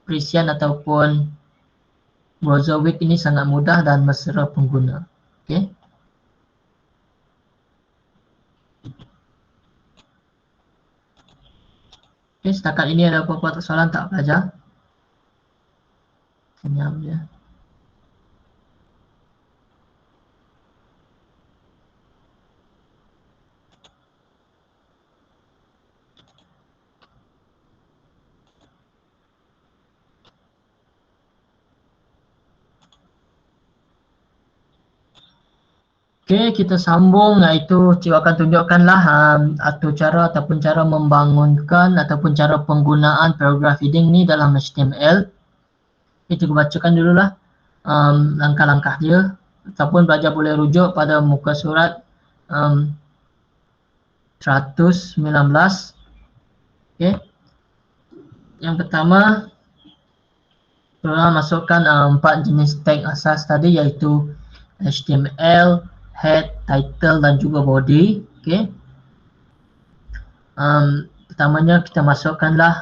perisian ataupun browser Wix ini sangat mudah dan mesra pengguna. Setakat ini ada apa-apa soalan tak pelajar? Senyap je. Kita sambung, iaitu cikgu akan tunjukkanlah atau cara ataupun cara membangunkan ataupun cara penggunaan paragraph heading ni dalam HTML. Cikgu bacakan dululah langkah-langkah dia ataupun pelajar boleh rujuk pada muka surat 119. Yang pertama, kita masukkan 4 jenis tag asas tadi, iaitu HTML, head, title dan juga body. Pertamanya kita masukkanlah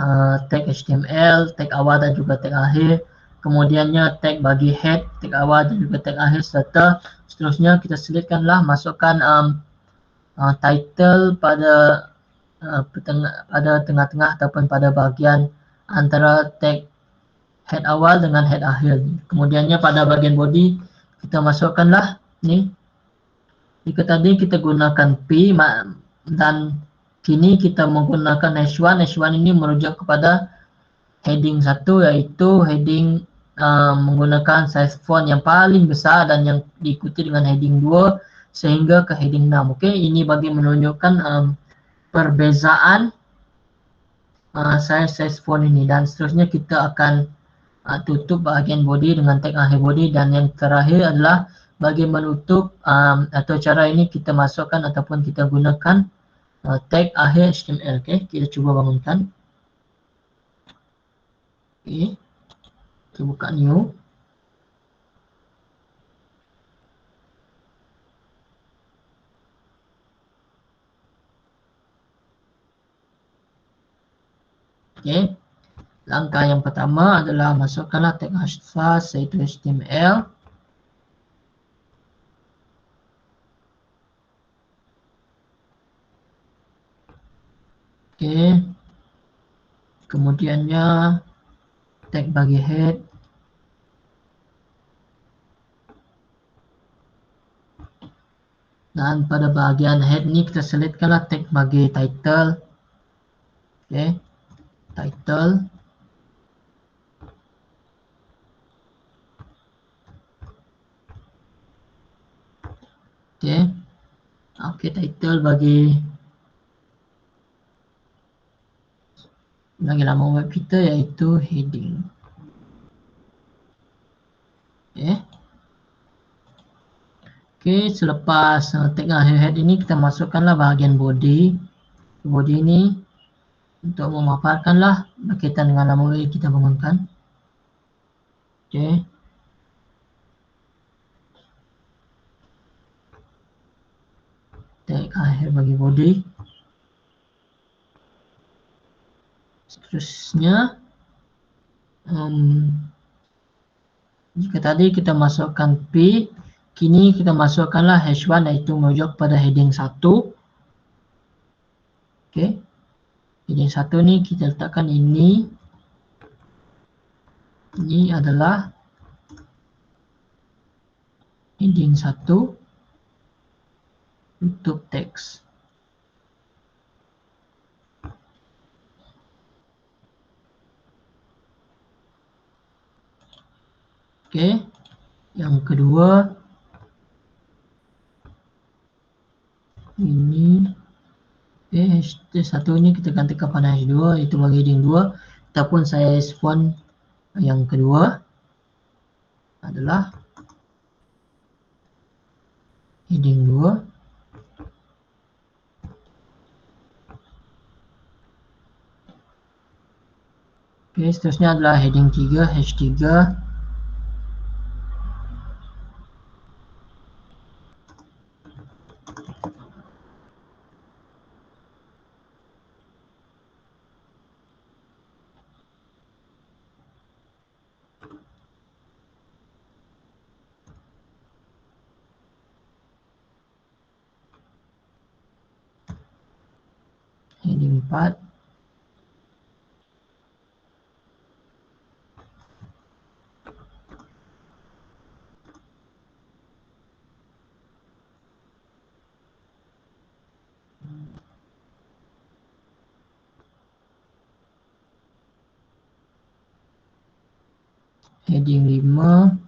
tag HTML, tag awal dan juga tag akhir. Kemudiannya tag bagi head, tag awal dan juga tag akhir, serta seterusnya kita selitkanlah masukkan title pada tengah-tengah ataupun pada bahagian antara tag head awal dengan head akhir. Kemudiannya pada bahagian body kita masukkanlah ni. Jika tadi kita gunakan P dan kini kita menggunakan H1. H1 ini merujuk kepada heading 1, iaitu heading menggunakan size font yang paling besar dan yang diikuti dengan heading 2 sehingga ke heading 6. Ini bagi menunjukkan perbezaan size font ini, dan seterusnya kita akan tutup bahagian body dengan tag akhir body, dan yang terakhir adalah bagi menutup atau cara ini kita masukkan ataupun kita gunakan tag akhir HTML. Kita cuba bangunkan. Kita buka new. Langkah yang pertama adalah masukkanlah tag asas, iaitu HTML. Kemudiannya tag bagi head. Dan pada bahagian head ni kita selitkanlah tag bagi title. Title. Title bagi laman web kita, iaitu heading. Selepas tag akhir head ini kita masukkanlah bahagian body. Body ini untuk memaparkanlah berkaitan dengan laman web kita bangunkan. Tag akhir bagi body. Seterusnya, jika tadi kita masukkan P, kini kita masukkanlah H1, iaitu merujuk pada heading 1. Heading 1 ni kita letakkan ini. Ini adalah heading 1 tutup teks. Yang kedua, ini H1 ini kita gantikan pada H2, itu bagi heading 2, ataupun size font yang kedua adalah heading 2. Oke, seterusnya adalah heading 3, H3. Heading 4. Heading 5.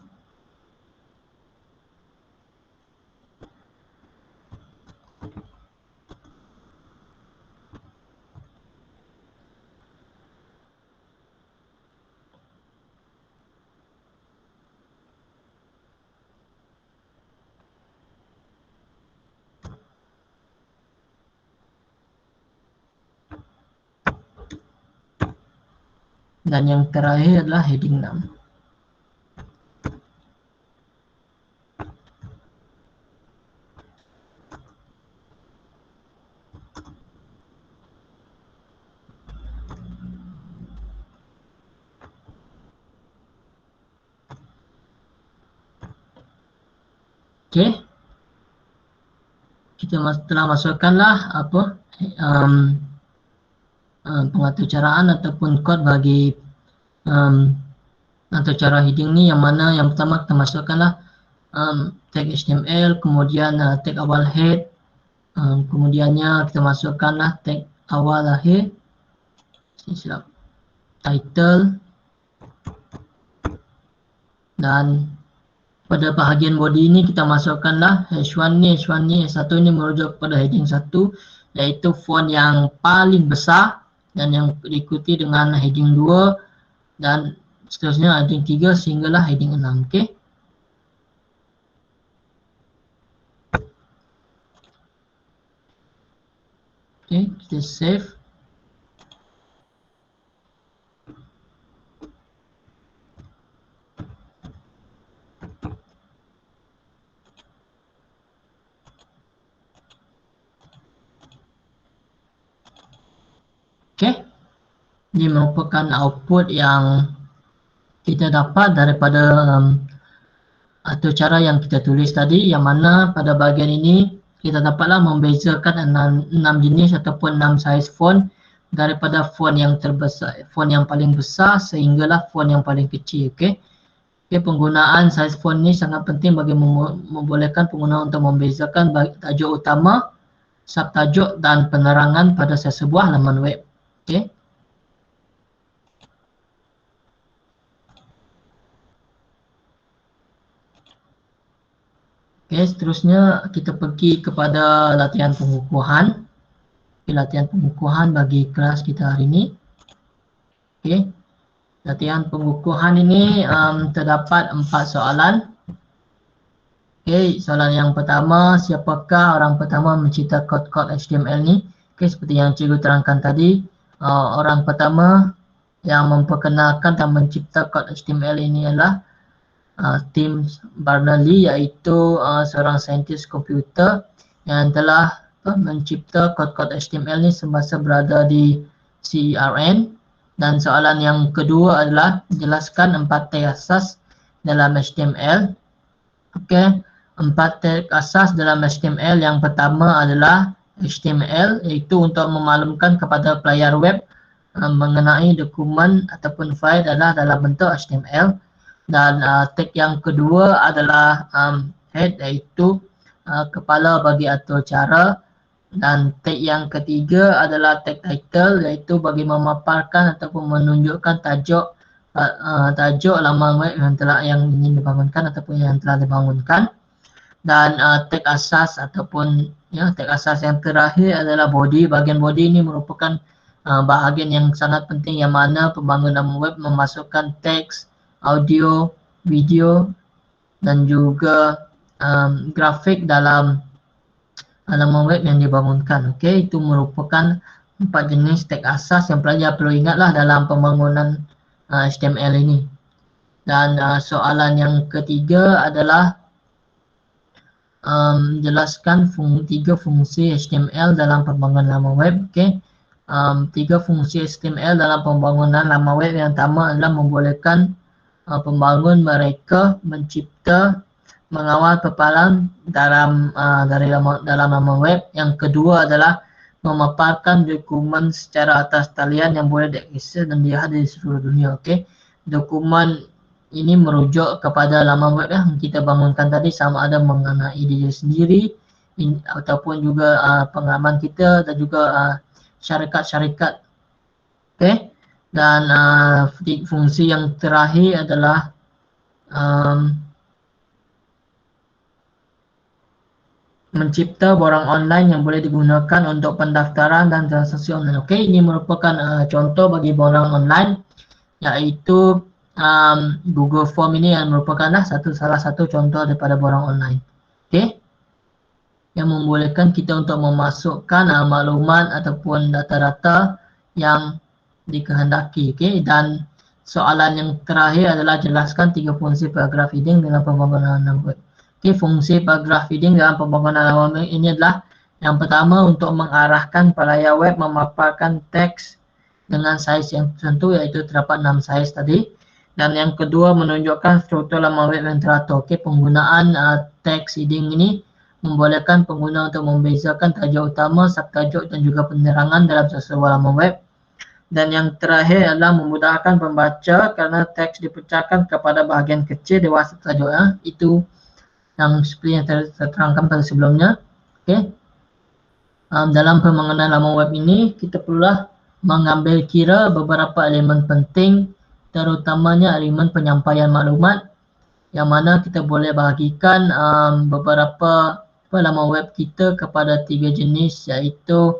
Dan yang terakhir adalah heading 6. Oke, kita telah masukkanlah pengaturcaraan ataupun kod bagi atau cara heading ni, yang mana yang pertama kita masukkanlah tag HTML, kemudian tag awal head, kemudiannya kita masukkanlah tag awal akhir, silap, title, dan pada bahagian body ini kita masukkanlah H1 ni, H1 ni merujuk kepada heading 1, iaitu font yang paling besar dan yang diikuti dengan heading 2 dan seterusnya heading 3 sehinggalah heading 6. Okey. Okey, kita save. Okey. Ini merupakan output yang kita dapat daripada atau cara yang kita tulis tadi, yang mana pada bahagian ini kita dapatlah membezakan 6 jenis ataupun 6 size font daripada font yang terbesar, font yang paling besar sehinggalah font yang paling kecil. Okey. Okay, penggunaan size font ni sangat penting bagi membolehkan pengguna untuk membezakan tajuk utama, subtajuk dan penerangan pada sesebuah laman web. Okey. Okey, seterusnya kita pergi kepada latihan pengukuhan. Okay, latihan pengukuhan bagi kelas kita hari ini. Okey. Latihan pengukuhan ini terdapat 4 soalan. Okey, soalan yang pertama, siapakah orang pertama mencipta kod-kod HTML ni? Okey, seperti yang cikgu terangkan tadi, orang pertama yang memperkenalkan dan mencipta kod HTML ini adalah Tim Berners-Lee, iaitu seorang saintis komputer yang telah mencipta kod-kod HTML ni semasa berada di CERN. Dan soalan yang kedua adalah jelaskan 4 tag asas dalam HTML. Okey, 4 tag asas dalam HTML. Yang pertama adalah HTML, iaitu untuk memaklumkan kepada player web mengenai dokumen ataupun file adalah dalam bentuk HTML. Dan tag yang kedua adalah head, iaitu kepala bagi atur cara. Dan tag yang ketiga adalah tag title, iaitu bagi memaparkan ataupun menunjukkan tajuk laman web yang ingin dibangunkan ataupun yang telah dibangunkan. Dan tag asas ataupun tag asas yang terakhir adalah body. Bahagian body ini merupakan bahagian yang sangat penting yang mana pembangun laman web memasukkan teks, audio, video dan juga grafik dalam laman web yang dibangunkan. Okey, itu merupakan 4 jenis tag asas yang pelajar perlu ingatlah dalam pembangunan HTML ini. Dan soalan yang ketiga adalah jelaskan 3 fungsi HTML dalam pembangunan laman web. Okey. 3 fungsi HTML dalam pembangunan laman web yang pertama adalah membolehkan pembangun mereka mencipta, mengawal paparan dalam laman web. Yang kedua adalah memaparkan dokumen secara atas talian yang boleh diakses dan dilihat di seluruh dunia. Okey. Dokumen ini merujuk kepada laman web yang kita bangunkan tadi, sama ada mengenai diri sendiri ataupun juga pengalaman kita dan juga syarikat-syarikat. Okey. Dan fungsi yang terakhir adalah mencipta borang online yang boleh digunakan untuk pendaftaran dan transaksi online. Okey, ini merupakan contoh bagi borang online, iaitu Google Form ini yang merupakan salah satu contoh daripada borang online. Okey, yang membolehkan kita untuk memasukkan maklumat ataupun data-data yang dikehendaki. Okey, dan soalan yang terakhir adalah jelaskan 3 fungsi paragraph heading dalam pembangunan laman web. Okey, fungsi paragraph heading dalam pembangunan laman web ini adalah yang pertama untuk mengarahkan pelayar web memaparkan teks dengan saiz yang tertentu, iaitu terdapat 6 saiz tadi. Dan yang kedua menunjukkan struktur laman web yang teratur. Okey, penggunaan teks heading ini membolehkan pengguna untuk membezakan tajuk utama, subtajuk dan juga penerangan dalam sesebuah laman web. Dan yang terakhir adalah memudahkan pembaca kerana teks dipecahkan kepada bahagian kecil dewasa tajuk. Itu yang seperti yang terangkan pada sebelumnya. Okey. Dalam pembangunan laman web ini kita perlulah mengambil kira beberapa elemen penting, terutamanya elemen penyampaian maklumat, yang mana kita boleh bahagikan beberapa laman web kita kepada 3 jenis, iaitu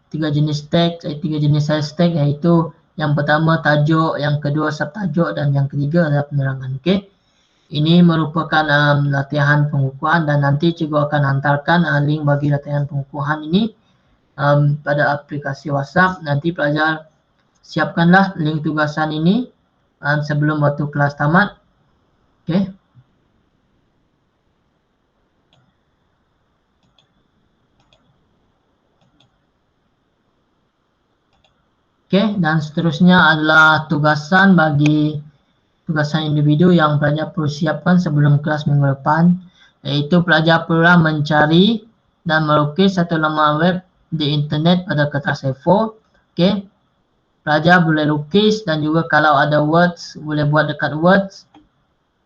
3 jenis teks, 3 jenis size tag, iaitu yang pertama tajuk, yang kedua subtajuk dan yang ketiga adalah penerangan. Okey. Ini merupakan latihan pengukuhan dan nanti cikgu akan hantarkan link bagi latihan pengukuhan ini pada aplikasi WhatsApp. Nanti pelajar siapkanlah link tugasan ini sebelum waktu kelas tamat. Okey. Okey, dan seterusnya adalah tugasan bagi tugasan individu yang pelajar perlu siapkan sebelum kelas minggu depan, iaitu pelajar perlu mencari dan melukis satu laman web di internet pada kertas A4. Okey. Pelajar boleh lukis dan juga kalau ada words boleh buat dekat words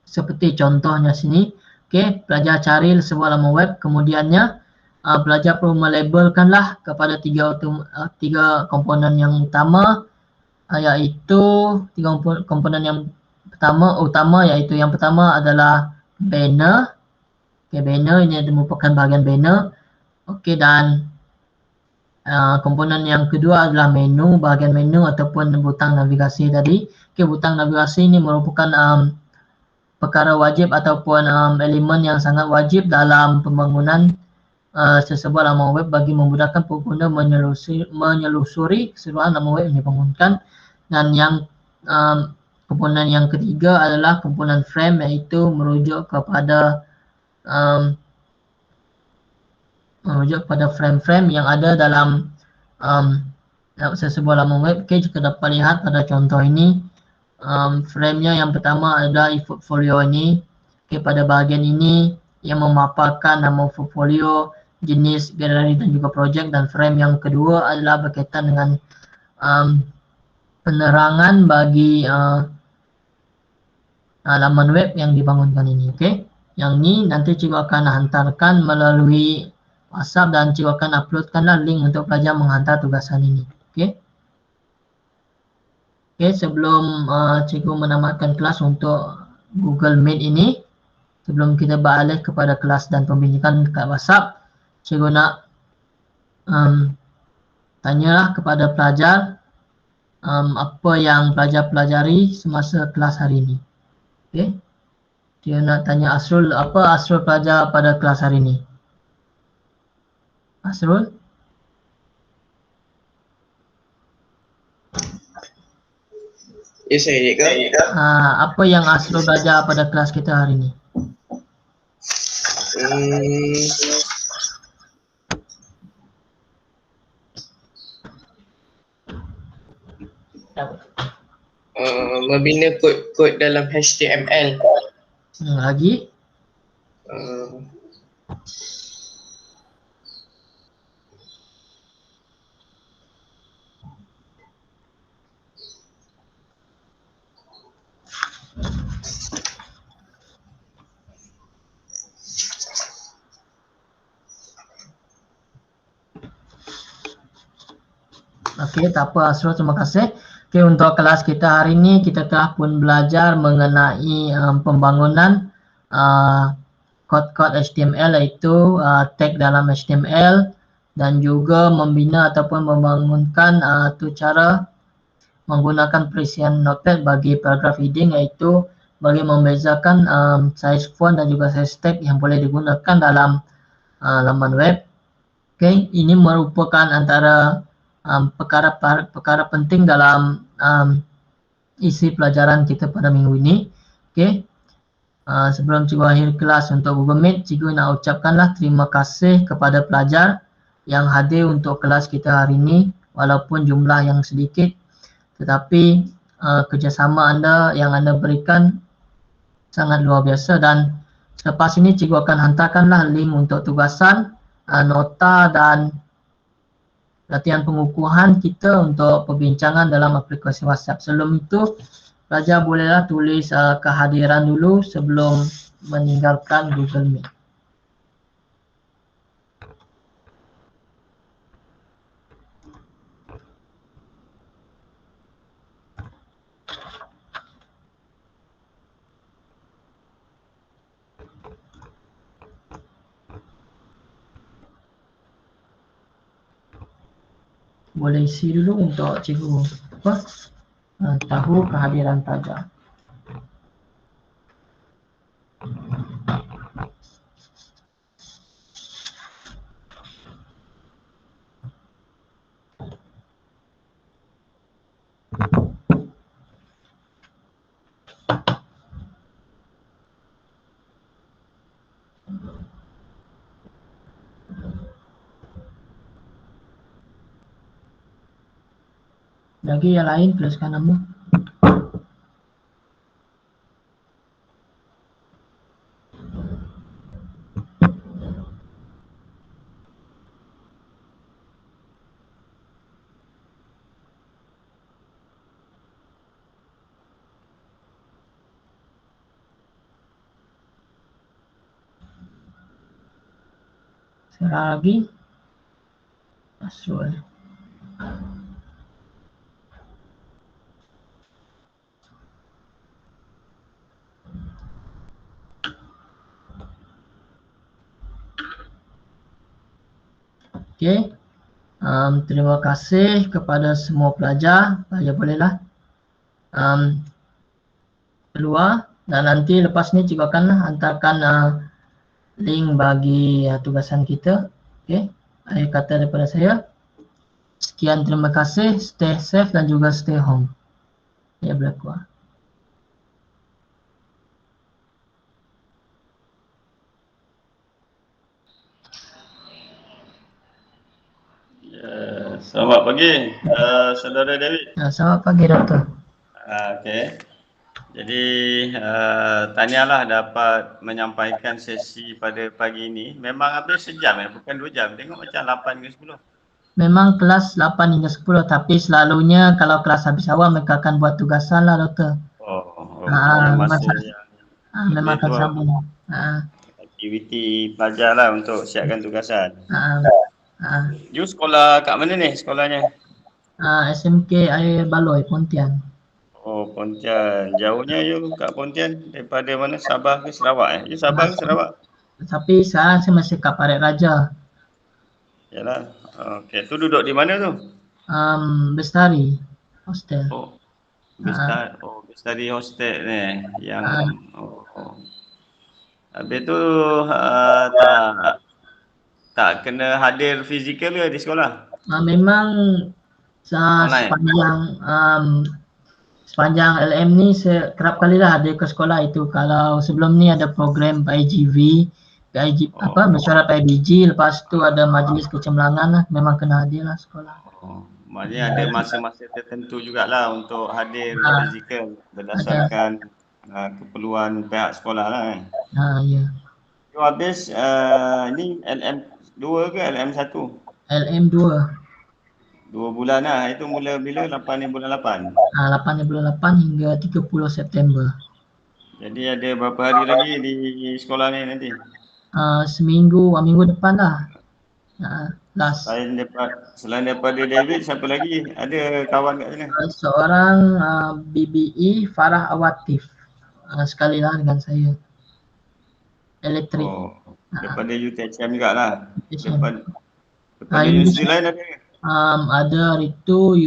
seperti contohnya sini. Okey, pelajar cari sebuah laman web, kemudiannya pelajar perlu melabelkanlah kepada 3 komponen yang utama, iaitu 3 komponen yang utama, iaitu yang pertama adalah banner. Okey, banner ini merupakan bahagian banner. Okey, dan komponen yang kedua adalah menu, bahagian menu ataupun butang navigasi tadi. Okey, butang navigasi ini merupakan perkara wajib ataupun elemen yang sangat wajib dalam pembangunan sesebuah laman web bagi memudahkan pengguna menyelusuri keseluruhan laman web yang dibangunkan. Dan yang komponen yang ketiga adalah komponen frame, iaitu merujuk kepada frame-frame yang ada dalam sesebuah laman web. Okey, jika dapat lihat pada contoh ini, frame-nya yang pertama adalah e-portfolio ini. Okey, pada bahagian ini yang memaparkan nama portfolio, jenis galeri dan juga projek. Dan frame yang kedua adalah berkaitan dengan penerangan bagi laman web yang dibangunkan ini. Okey, yang ini nanti cikgu akan hantarkan melalui WhatsApp dan cikgu akan uploadkanlah link untuk pelajar menghantar tugasan ini. Okey. Okey, sebelum cikgu menamatkan kelas untuk Google Meet ini, sebelum kita beralih kepada kelas dan pembimbingan dekat WhatsApp, cikgu nak tanyalah kepada pelajar apa yang pelajar pelajari semasa kelas hari ini. Okey. Dia nak tanya Asrul, apa Asrul pelajar pada kelas hari ini? Asrul? Ya, saya Kak. Apa yang Asrul belajar pada kelas kita hari ini? Membina kod-kod dalam HTML. Lagi? Okey, tak apa Asrul, terima kasih. Okey, untuk kelas kita hari ini kita telah pun belajar mengenai pembangunan kod-kod HTML, iaitu tag dalam HTML, dan juga membina ataupun membangunkan cara menggunakan perisian notepad bagi paragraph heading, iaitu bagi membezakan size font dan juga size tag yang boleh digunakan dalam laman web. Okey, ini merupakan antara perkara penting dalam isi pelajaran kita pada minggu ini. Okey. Sebelum cikgu akhir kelas untuk Google Meet, cikgu nak ucapkanlah terima kasih kepada pelajar yang hadir untuk kelas kita hari ini, walaupun jumlah yang sedikit, tetapi kerjasama anda yang anda berikan sangat luar biasa. Dan selepas ini cikgu akan hantarkanlah link untuk tugasan, nota dan latihan pengukuhan kita untuk perbincangan dalam aplikasi WhatsApp. Sebelum itu, pelajar bolehlah tulis kehadiran dulu sebelum meninggalkan Google Meet. Boleh isi dulu untuk cikgu tahu kehadiran pelajar. Lagi yang lain tuliskan nama. Serah lagi. Asrul. Okey. Terima kasih kepada semua pelajar. Pelajar bolehlah keluar, dan nanti lepas ni cikgu akan hantarkan link bagi tugasan kita. Okey. Akhir kata daripada saya. Sekian, terima kasih. Stay safe dan juga stay home. Ya, boleh keluar. Selamat pagi, Saudara David. Selamat pagi, Doktor. Okey. Jadi, tahniahlah dapat menyampaikan sesi pada pagi ini. Memang habis sejam bukan 2 jam. Tengok macam 8 hingga 10. Memang kelas 8 hingga 10, tapi selalunya kalau kelas habis awal mereka akan buat tugasan lah, Doktor. Memang akan sambung. Aktiviti pelajar lah untuk siapkan tugasan. You sekolah kat mana ni sekolahnya? SMK Air Baloi, Pontian. Oh, Pontian. Jauhnya you kat Pontian daripada mana? Sabah ke Sarawak You Sabah ke Sarawak? Tapi sekarang saya masih kat Parit Raja. Yalah. Okey, tu duduk di mana tu? Bestari hostel. Oh, Bestari Hostel ni yang habis tu tak kena hadir fizikal ke di sekolah? Memang Online. sepanjang LM ni saya kerap kali lah hadir ke sekolah itu. Kalau sebelum ni ada program PIGV, mesyuarat PIBG, lepas tu ada majlis kecemerlangan lah, memang kena hadir lah sekolah. Maknanya ada masa-masa tertentu jugalah untuk hadir fizikal berdasarkan keperluan pihak sekolah lah kan. Ya. You habis ni LM2 ke LM1? LM2. 2 bulan lah. Itu mula bila? 8 ni bulan 8? 8 ni bulan 8 hingga 30 September. Jadi ada berapa hari lagi di sekolah ni nanti? Minggu depan lah. Last. Selain daripada David, siapa lagi? Ada kawan kat sana? Seorang BBE Farah Awatif. Sekali lah dengan saya. Elektrik. Daripada UTHM juga lah. UTHM. Daripada universiti lain ada ke? Ada itu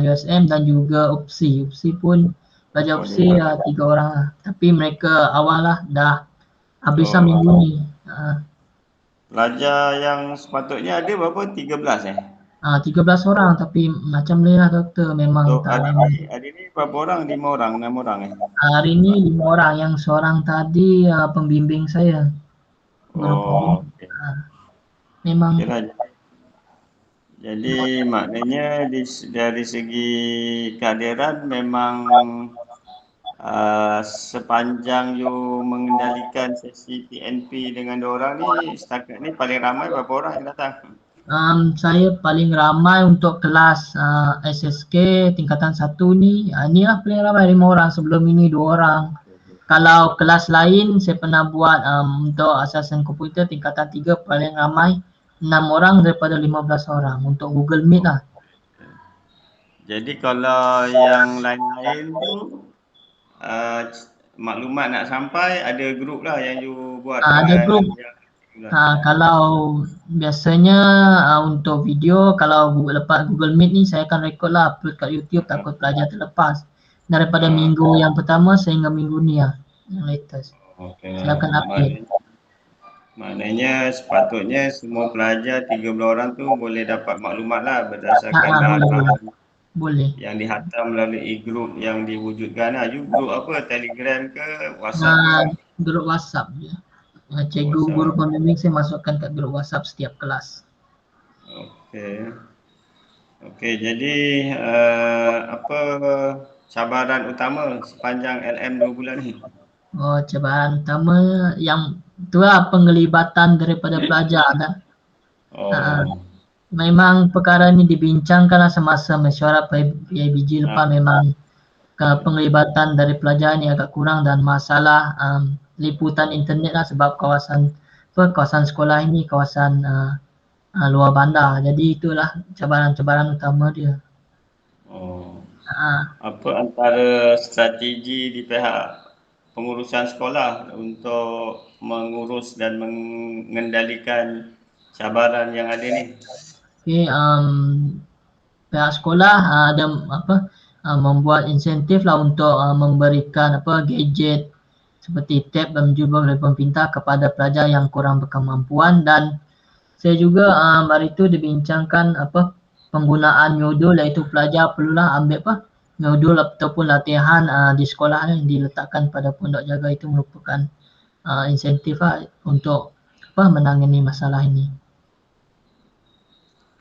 USM dan juga UPSI. UPSI pun pelajar UPSI 3 orang lah. Tapi mereka awal lah dah habis minggu ni. Pelajar yang sepatutnya ada berapa? 13 13 orang tapi macam ni lah doktor memang tak hari ni berapa orang? 5 orang? 6 orang Hari ni 5 orang. Yang seorang tadi pembimbing saya. Okay. Memang jadi maknanya dari segi kehadiran memang sepanjang you mengendalikan sesi PNP dengan 2 orang ni, setakat ni paling ramai berapa orang yang datang? Saya paling ramai untuk kelas SSK tingkatan 1 ni. Inilah paling ramai 5 orang. Sebelum ini 2 orang. Kalau kelas lain saya pernah buat untuk asasan komputer tingkatan 3 paling ramai 6 orang daripada 15 orang untuk Google Meet lah. Jadi kalau yang lain-lain tu maklumat nak sampai ada grup lah yang you buat. Ada grup. Kalau biasanya untuk video, kalau Google Meet ni saya akan record lah, upload kat YouTube takut pelajar terlepas. Daripada minggu yang pertama sehingga minggu ni lah yang latest. Saya akan update. Maknanya sepatutnya semua pelajar 13 orang tu boleh dapat maklumat lah berdasarkan bahan-bahan yang dihantar melalui grup yang diwujudkan lah. You grup apa? Telegram ke? WhatsApp ke? Grup WhatsApp je. Cikgu guru pembimbing saya masukkan kat grup WhatsApp setiap kelas. Okey, jadi apa cabaran utama sepanjang LM 2 bulan ni? Cabaran utama yang itulah penglibatan daripada pelajar dah. Memang perkara ni dibincangkanlah semasa mesyuarat PIBG lepas. Memang penglibatan dari pelajar ni agak kurang dan masalah liputan internet lah sebab kawasan sekolah ini kawasan luar bandar. Jadi itulah cabaran-cabaran utama dia. Apa antara strategi di pihak pengurusan sekolah untuk mengurus dan mengendalikan cabaran yang ada ni? Pihak sekolah ada membuat insentif lah untuk memberikan gadget seperti tab dan juga telefon pintar kepada pelajar yang kurang berkemampuan. Dan saya juga hari itu dibincangkan penggunaan modul, iaitu pelajar perlulah ambil modul ataupun latihan di sekolah yang diletakkan pada pondok jaga. Itu merupakan insentif untuk menangani masalah ini.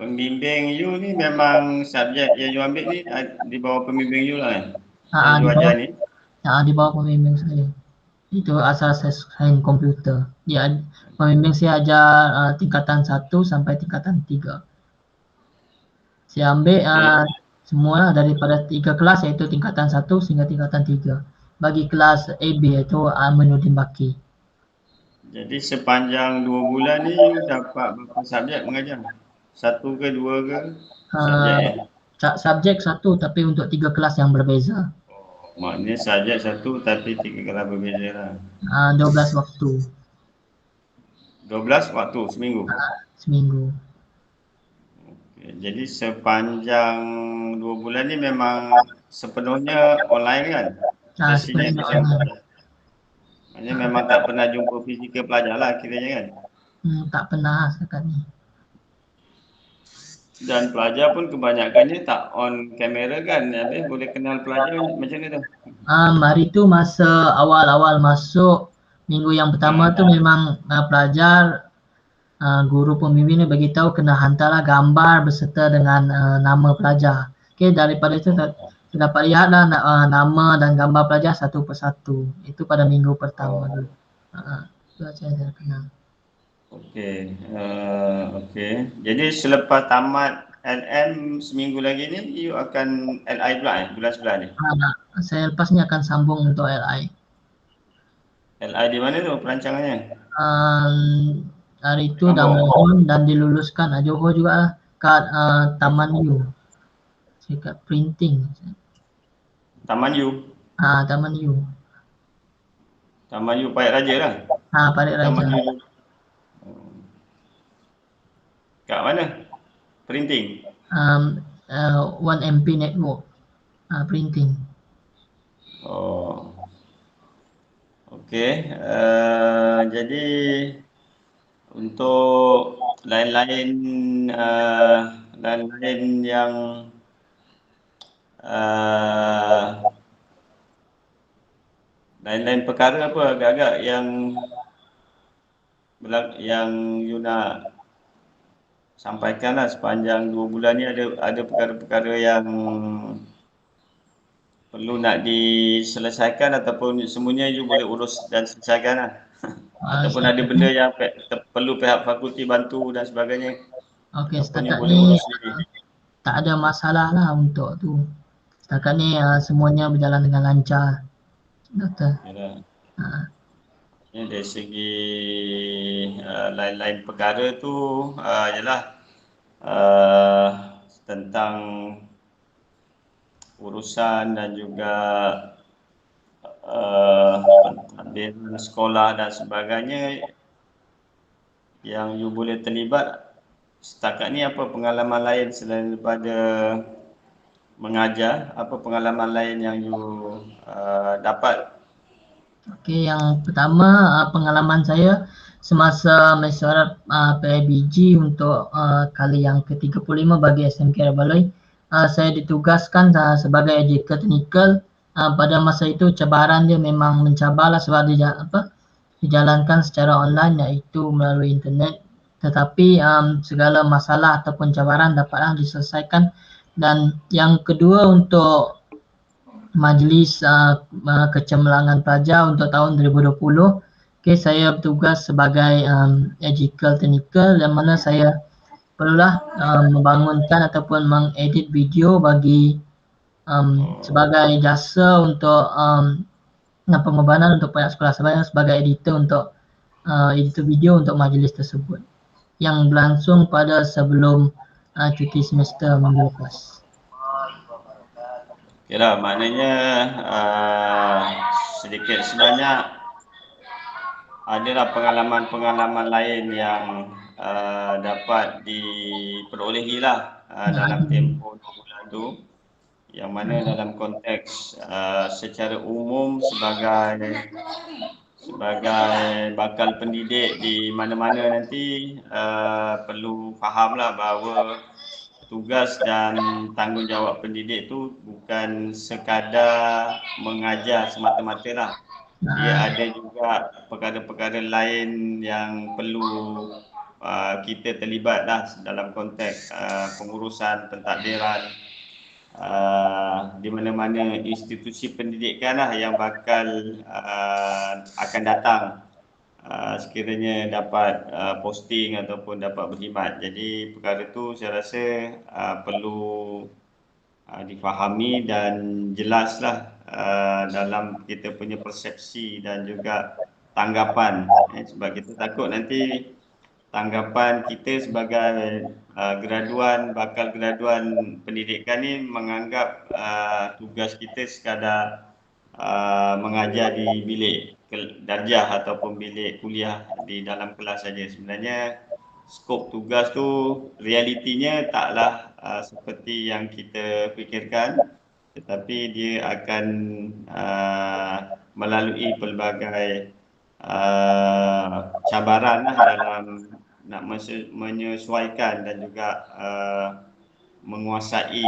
Pembimbing you ni memang subjek yang you ambil ni di bawah pembimbing you lah yang you ajar ni? Di bawah pembimbing saya. Itu asal saya sains komputer. Pembimbing saya ajar tingkatan 1 sampai tingkatan 3. Saya ambil semua daripada 3 kelas, iaitu tingkatan 1 sehingga tingkatan 3. Bagi kelas AB iaitu Aminuddin Baki. Jadi sepanjang 2 bulan ni you dapat berapa subjek mengajar? 1 ke 2 ke subjek? Subjek 1 tapi untuk 3 kelas yang berbeza. Maknanya subjek satu tapi 3 kelas berbeza lah. 12 waktu. 12 waktu seminggu? Seminggu. Okay. Jadi sepanjang 2 bulan ni memang sepenuhnya online kan? Sesinya Sepenuhnya macam online. Maksudnya memang tak pernah jumpa fizikal pelajar lah kiranya kan? Tak pernah setakat ni. Dan pelajar pun kebanyakannya tak on kamera kan? Habis boleh kenal pelajar macam mana tu? Hari tu masa awal-awal masuk, minggu yang pertama tu memang pelajar, guru pembimbing ni bagi tahu kena hantarlah gambar berserta dengan nama pelajar. Okey, daripada itu dapat lihatlah nama dan gambar pelajar satu persatu. Itu pada minggu pertama dulu. Itu saya kenal. Okey, okey. Jadi selepas tamat LM seminggu lagi ni, you akan LI pula bulan sebelah ni? Saya lepas ni akan sambung untuk LI. LI di mana tu perancangannya? Hari itu dah mohon dan diluluskan Johor juga lah, kat Taman U. Kat printing. Taman U? Taman U. Taman U Pahit Raja lah? Pahit Raja. Taman U. Kat mana? Printing? 1MP Network. Printing. Oh. Okey. Jadi untuk lain-lain yang lain-lain perkara apa agak-agak yang you nak sampaikanlah sepanjang 2 bulan ni, ada perkara-perkara yang perlu nak diselesaikan ataupun semuanya you boleh urus dan selesaikan lah. Ataupun ada benda yang perlu pihak fakulti bantu dan sebagainya. Okey, setakat ni tak ada masalah lah untuk tu. Setakat ni semuanya berjalan dengan lancar, Doktor. Dari segi lain-lain perkara tu ialah tentang urusan dan juga pentadbiran sekolah dan sebagainya yang you boleh terlibat. Setakat ni apa pengalaman lain selain daripada mengajar, apa pengalaman lain yang you dapat? Okey, yang pertama pengalaman saya semasa mesyuarat PIBG untuk kali yang ke-35 bagi SMK Baloi, saya ditugaskan sebagai educator technical. Pada masa itu cabaran dia memang mencabarlah sebab dijalankan secara online, iaitu melalui internet. Tetapi segala masalah ataupun cabaran dapatlah diselesaikan. Dan yang kedua untuk Majlis Kecemerlangan Pelajar untuk tahun 2020, saya bertugas sebagai educator technical, yang mana saya perlulah membangunkan ataupun mengedit video bagi sebagai jasa untuk pengorbanan untuk pihak sekolah sebagai editor untuk editor video untuk majlis tersebut yang berlangsung pada sebelum cuti semester minggu lepas. Okeylah, maknanya sedikit sebanyak adalah pengalaman-pengalaman lain yang dapat diperolehi lah dalam tempoh 2 bulan tu, yang mana dalam konteks secara umum sebagai bakal pendidik di mana-mana nanti perlu fahamlah bahawa tugas dan tanggungjawab pendidik tu bukan sekadar mengajar semata-mata lah. Dia ada juga perkara-perkara lain yang perlu kita terlibat lah dalam konteks pengurusan pentadbiran di mana-mana institusi pendidikan lah yang bakal akan datang sekiranya dapat posting ataupun dapat berkhidmat. Jadi perkara tu saya rasa perlu difahami dan jelaslah dalam kita punya persepsi dan juga tanggapan, sebab kita takut nanti tanggapan kita sebagai bakal graduan pendidikan ni menganggap tugas kita sekadar mengajar di bilik darjah ataupun bilik kuliah di dalam kelas saja. Sebenarnya skop tugas tu realitinya taklah seperti yang kita fikirkan, tetapi dia akan melalui pelbagai cabaran lah dalam nak menyesuaikan dan juga menguasai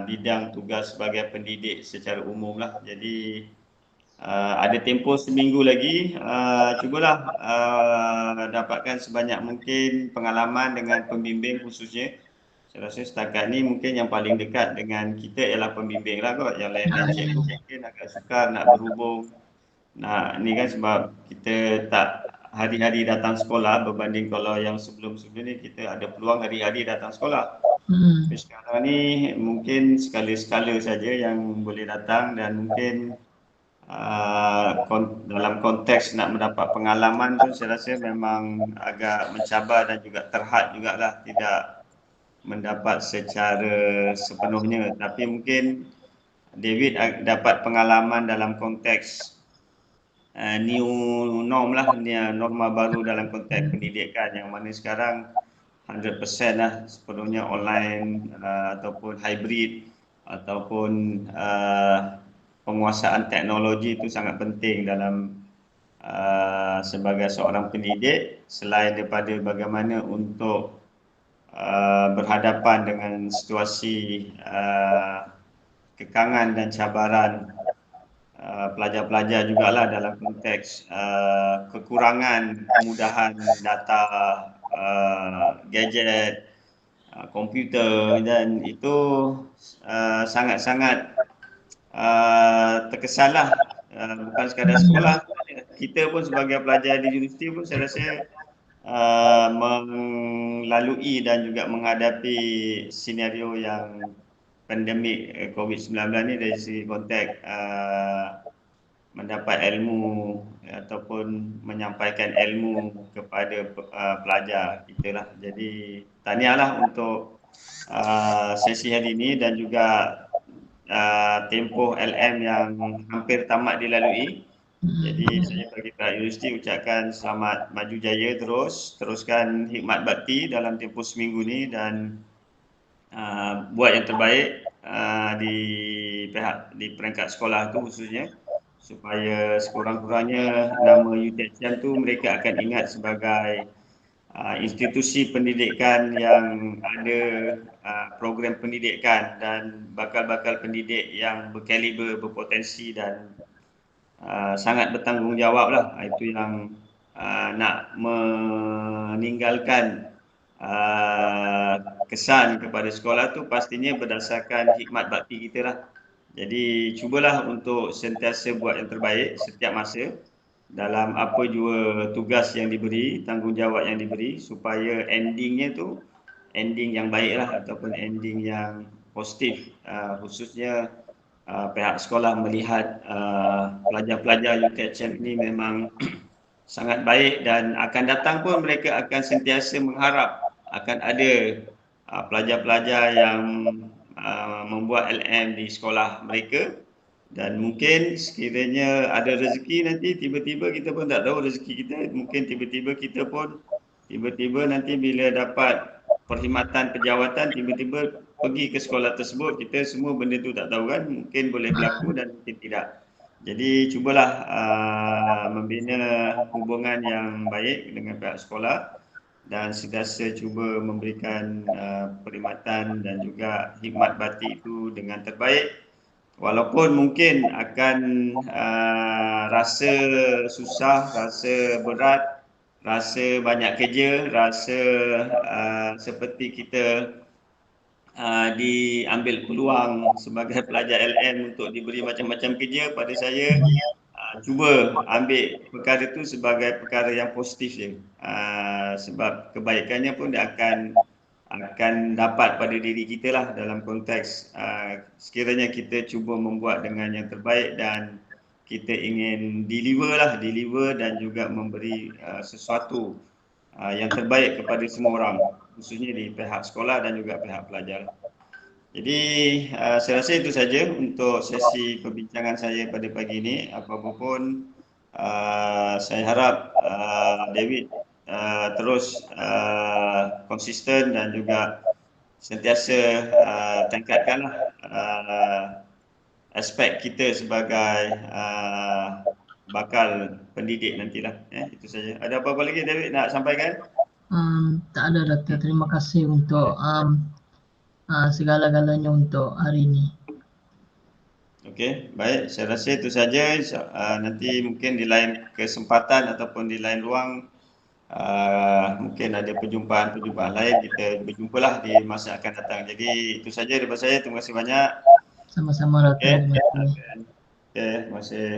bidang tugas sebagai pendidik secara umum lah. Jadi ada tempoh seminggu lagi, cubalah dapatkan sebanyak mungkin pengalaman dengan pembimbing khususnya. Saya rasa setakat ni mungkin yang paling dekat dengan kita ialah pembimbing lah kot. Yang lain-lain cikgu mungkin agak sukar nak berhubung. Nah, ni kan sebab kita tak hari-hari datang sekolah berbanding kalau yang sebelum-sebelum ni kita ada peluang hari-hari datang sekolah. Tapi sekarang ni mungkin sekala-sekala saja yang boleh datang dan mungkin dalam konteks nak mendapat pengalaman tu saya rasa memang agak mencabar dan juga terhad jugalah tidak mendapat secara sepenuhnya. Tapi mungkin David dapat pengalaman dalam konteks new norm lah, norma baru dalam konteks pendidikan yang mana sekarang 100% lah sepenuhnya online ataupun hybrid ataupun penguasaan teknologi itu sangat penting dalam sebagai seorang pendidik, selain daripada bagaimana untuk berhadapan dengan situasi kekangan dan cabaran pelajar-pelajar jugalah dalam konteks kekurangan kemudahan data, gadget, komputer, dan itu sangat-sangat terkesanlah, bukan sekadar sekolah, kita pun sebagai pelajar di universiti pun saya rasa melalui dan juga menghadapi senario yang pandemik COVID-19 ni dari segi konteks mendapat ilmu ataupun menyampaikan ilmu kepada pelajar kita lah. Jadi tahniahlah untuk sesi hari ini dan juga tempoh LM yang hampir tamat dilalui. Jadi saya bagi pihak universiti ucapkan selamat maju jaya, teruskan hikmat bakti dalam tempoh seminggu ni dan buat yang terbaik di peringkat sekolah tu khususnya, supaya sekurang-kurangnya nama UTHM tu mereka akan ingat sebagai institusi pendidikan yang ada program pendidikan dan bakal-bakal pendidik yang berkaliber, berpotensi dan sangat bertanggungjawab lah. Itu yang nak meninggalkan kesan kepada sekolah tu pastinya berdasarkan hikmat bakti kita lah. Jadi cubalah untuk sentiasa buat yang terbaik setiap masa dalam apa jua tugas yang diberi, tanggungjawab yang diberi, supaya endingnya tu ending yang baik lah ataupun ending yang positif, khususnya pihak sekolah melihat pelajar-pelajar UTHM ini memang sangat baik dan akan datang pun mereka akan sentiasa mengharap akan ada pelajar-pelajar yang membuat LM di sekolah mereka. Dan mungkin sekiranya ada rezeki nanti tiba-tiba kita pun tak tahu rezeki kita, mungkin tiba-tiba kita pun nanti bila dapat perkhidmatan pejawatan tiba-tiba pergi ke sekolah tersebut. Kita semua benda tu tak tahu kan, mungkin boleh berlaku dan mungkin tidak. Jadi cubalah membina hubungan yang baik dengan pihak sekolah dan sentiasa cuba memberikan perkhidmatan dan juga hikmat bakti itu dengan terbaik. Walaupun mungkin akan rasa susah, rasa berat, rasa banyak kerja, rasa seperti kita diambil peluang sebagai pelajar LM untuk diberi macam-macam kerja. Pada saya, cuba ambil perkara itu sebagai perkara yang positif je. Sebab kebaikannya pun dia akan dapat pada diri kita lah dalam konteks sekiranya kita cuba membuat dengan yang terbaik dan kita ingin deliver dan juga memberi sesuatu yang terbaik kepada semua orang, khususnya di pihak sekolah dan juga pihak pelajar. Jadi saya rasa itu saja untuk sesi perbincangan saya pada pagi ini. Apa-apa pun saya harap David terus konsisten dan juga sentiasa tingkatkanlah aspek kita sebagai bakal pendidik nantilah. Itu saja. Ada apa-apa lagi David nak sampaikan? Tak ada Doktor. Terima kasih untuk segala-galanya untuk hari ini. Okey, baik. Saya rasa itu saja. Nanti mungkin di lain kesempatan ataupun di lain ruang mungkin ada perjumpaan-perjumpaan lain. Kita berjumpalah di masa akan datang. Jadi itu saja daripada saya. Terima kasih banyak. Sama-sama Doktor. Okey. Terima kasih. Okey, terima kasih.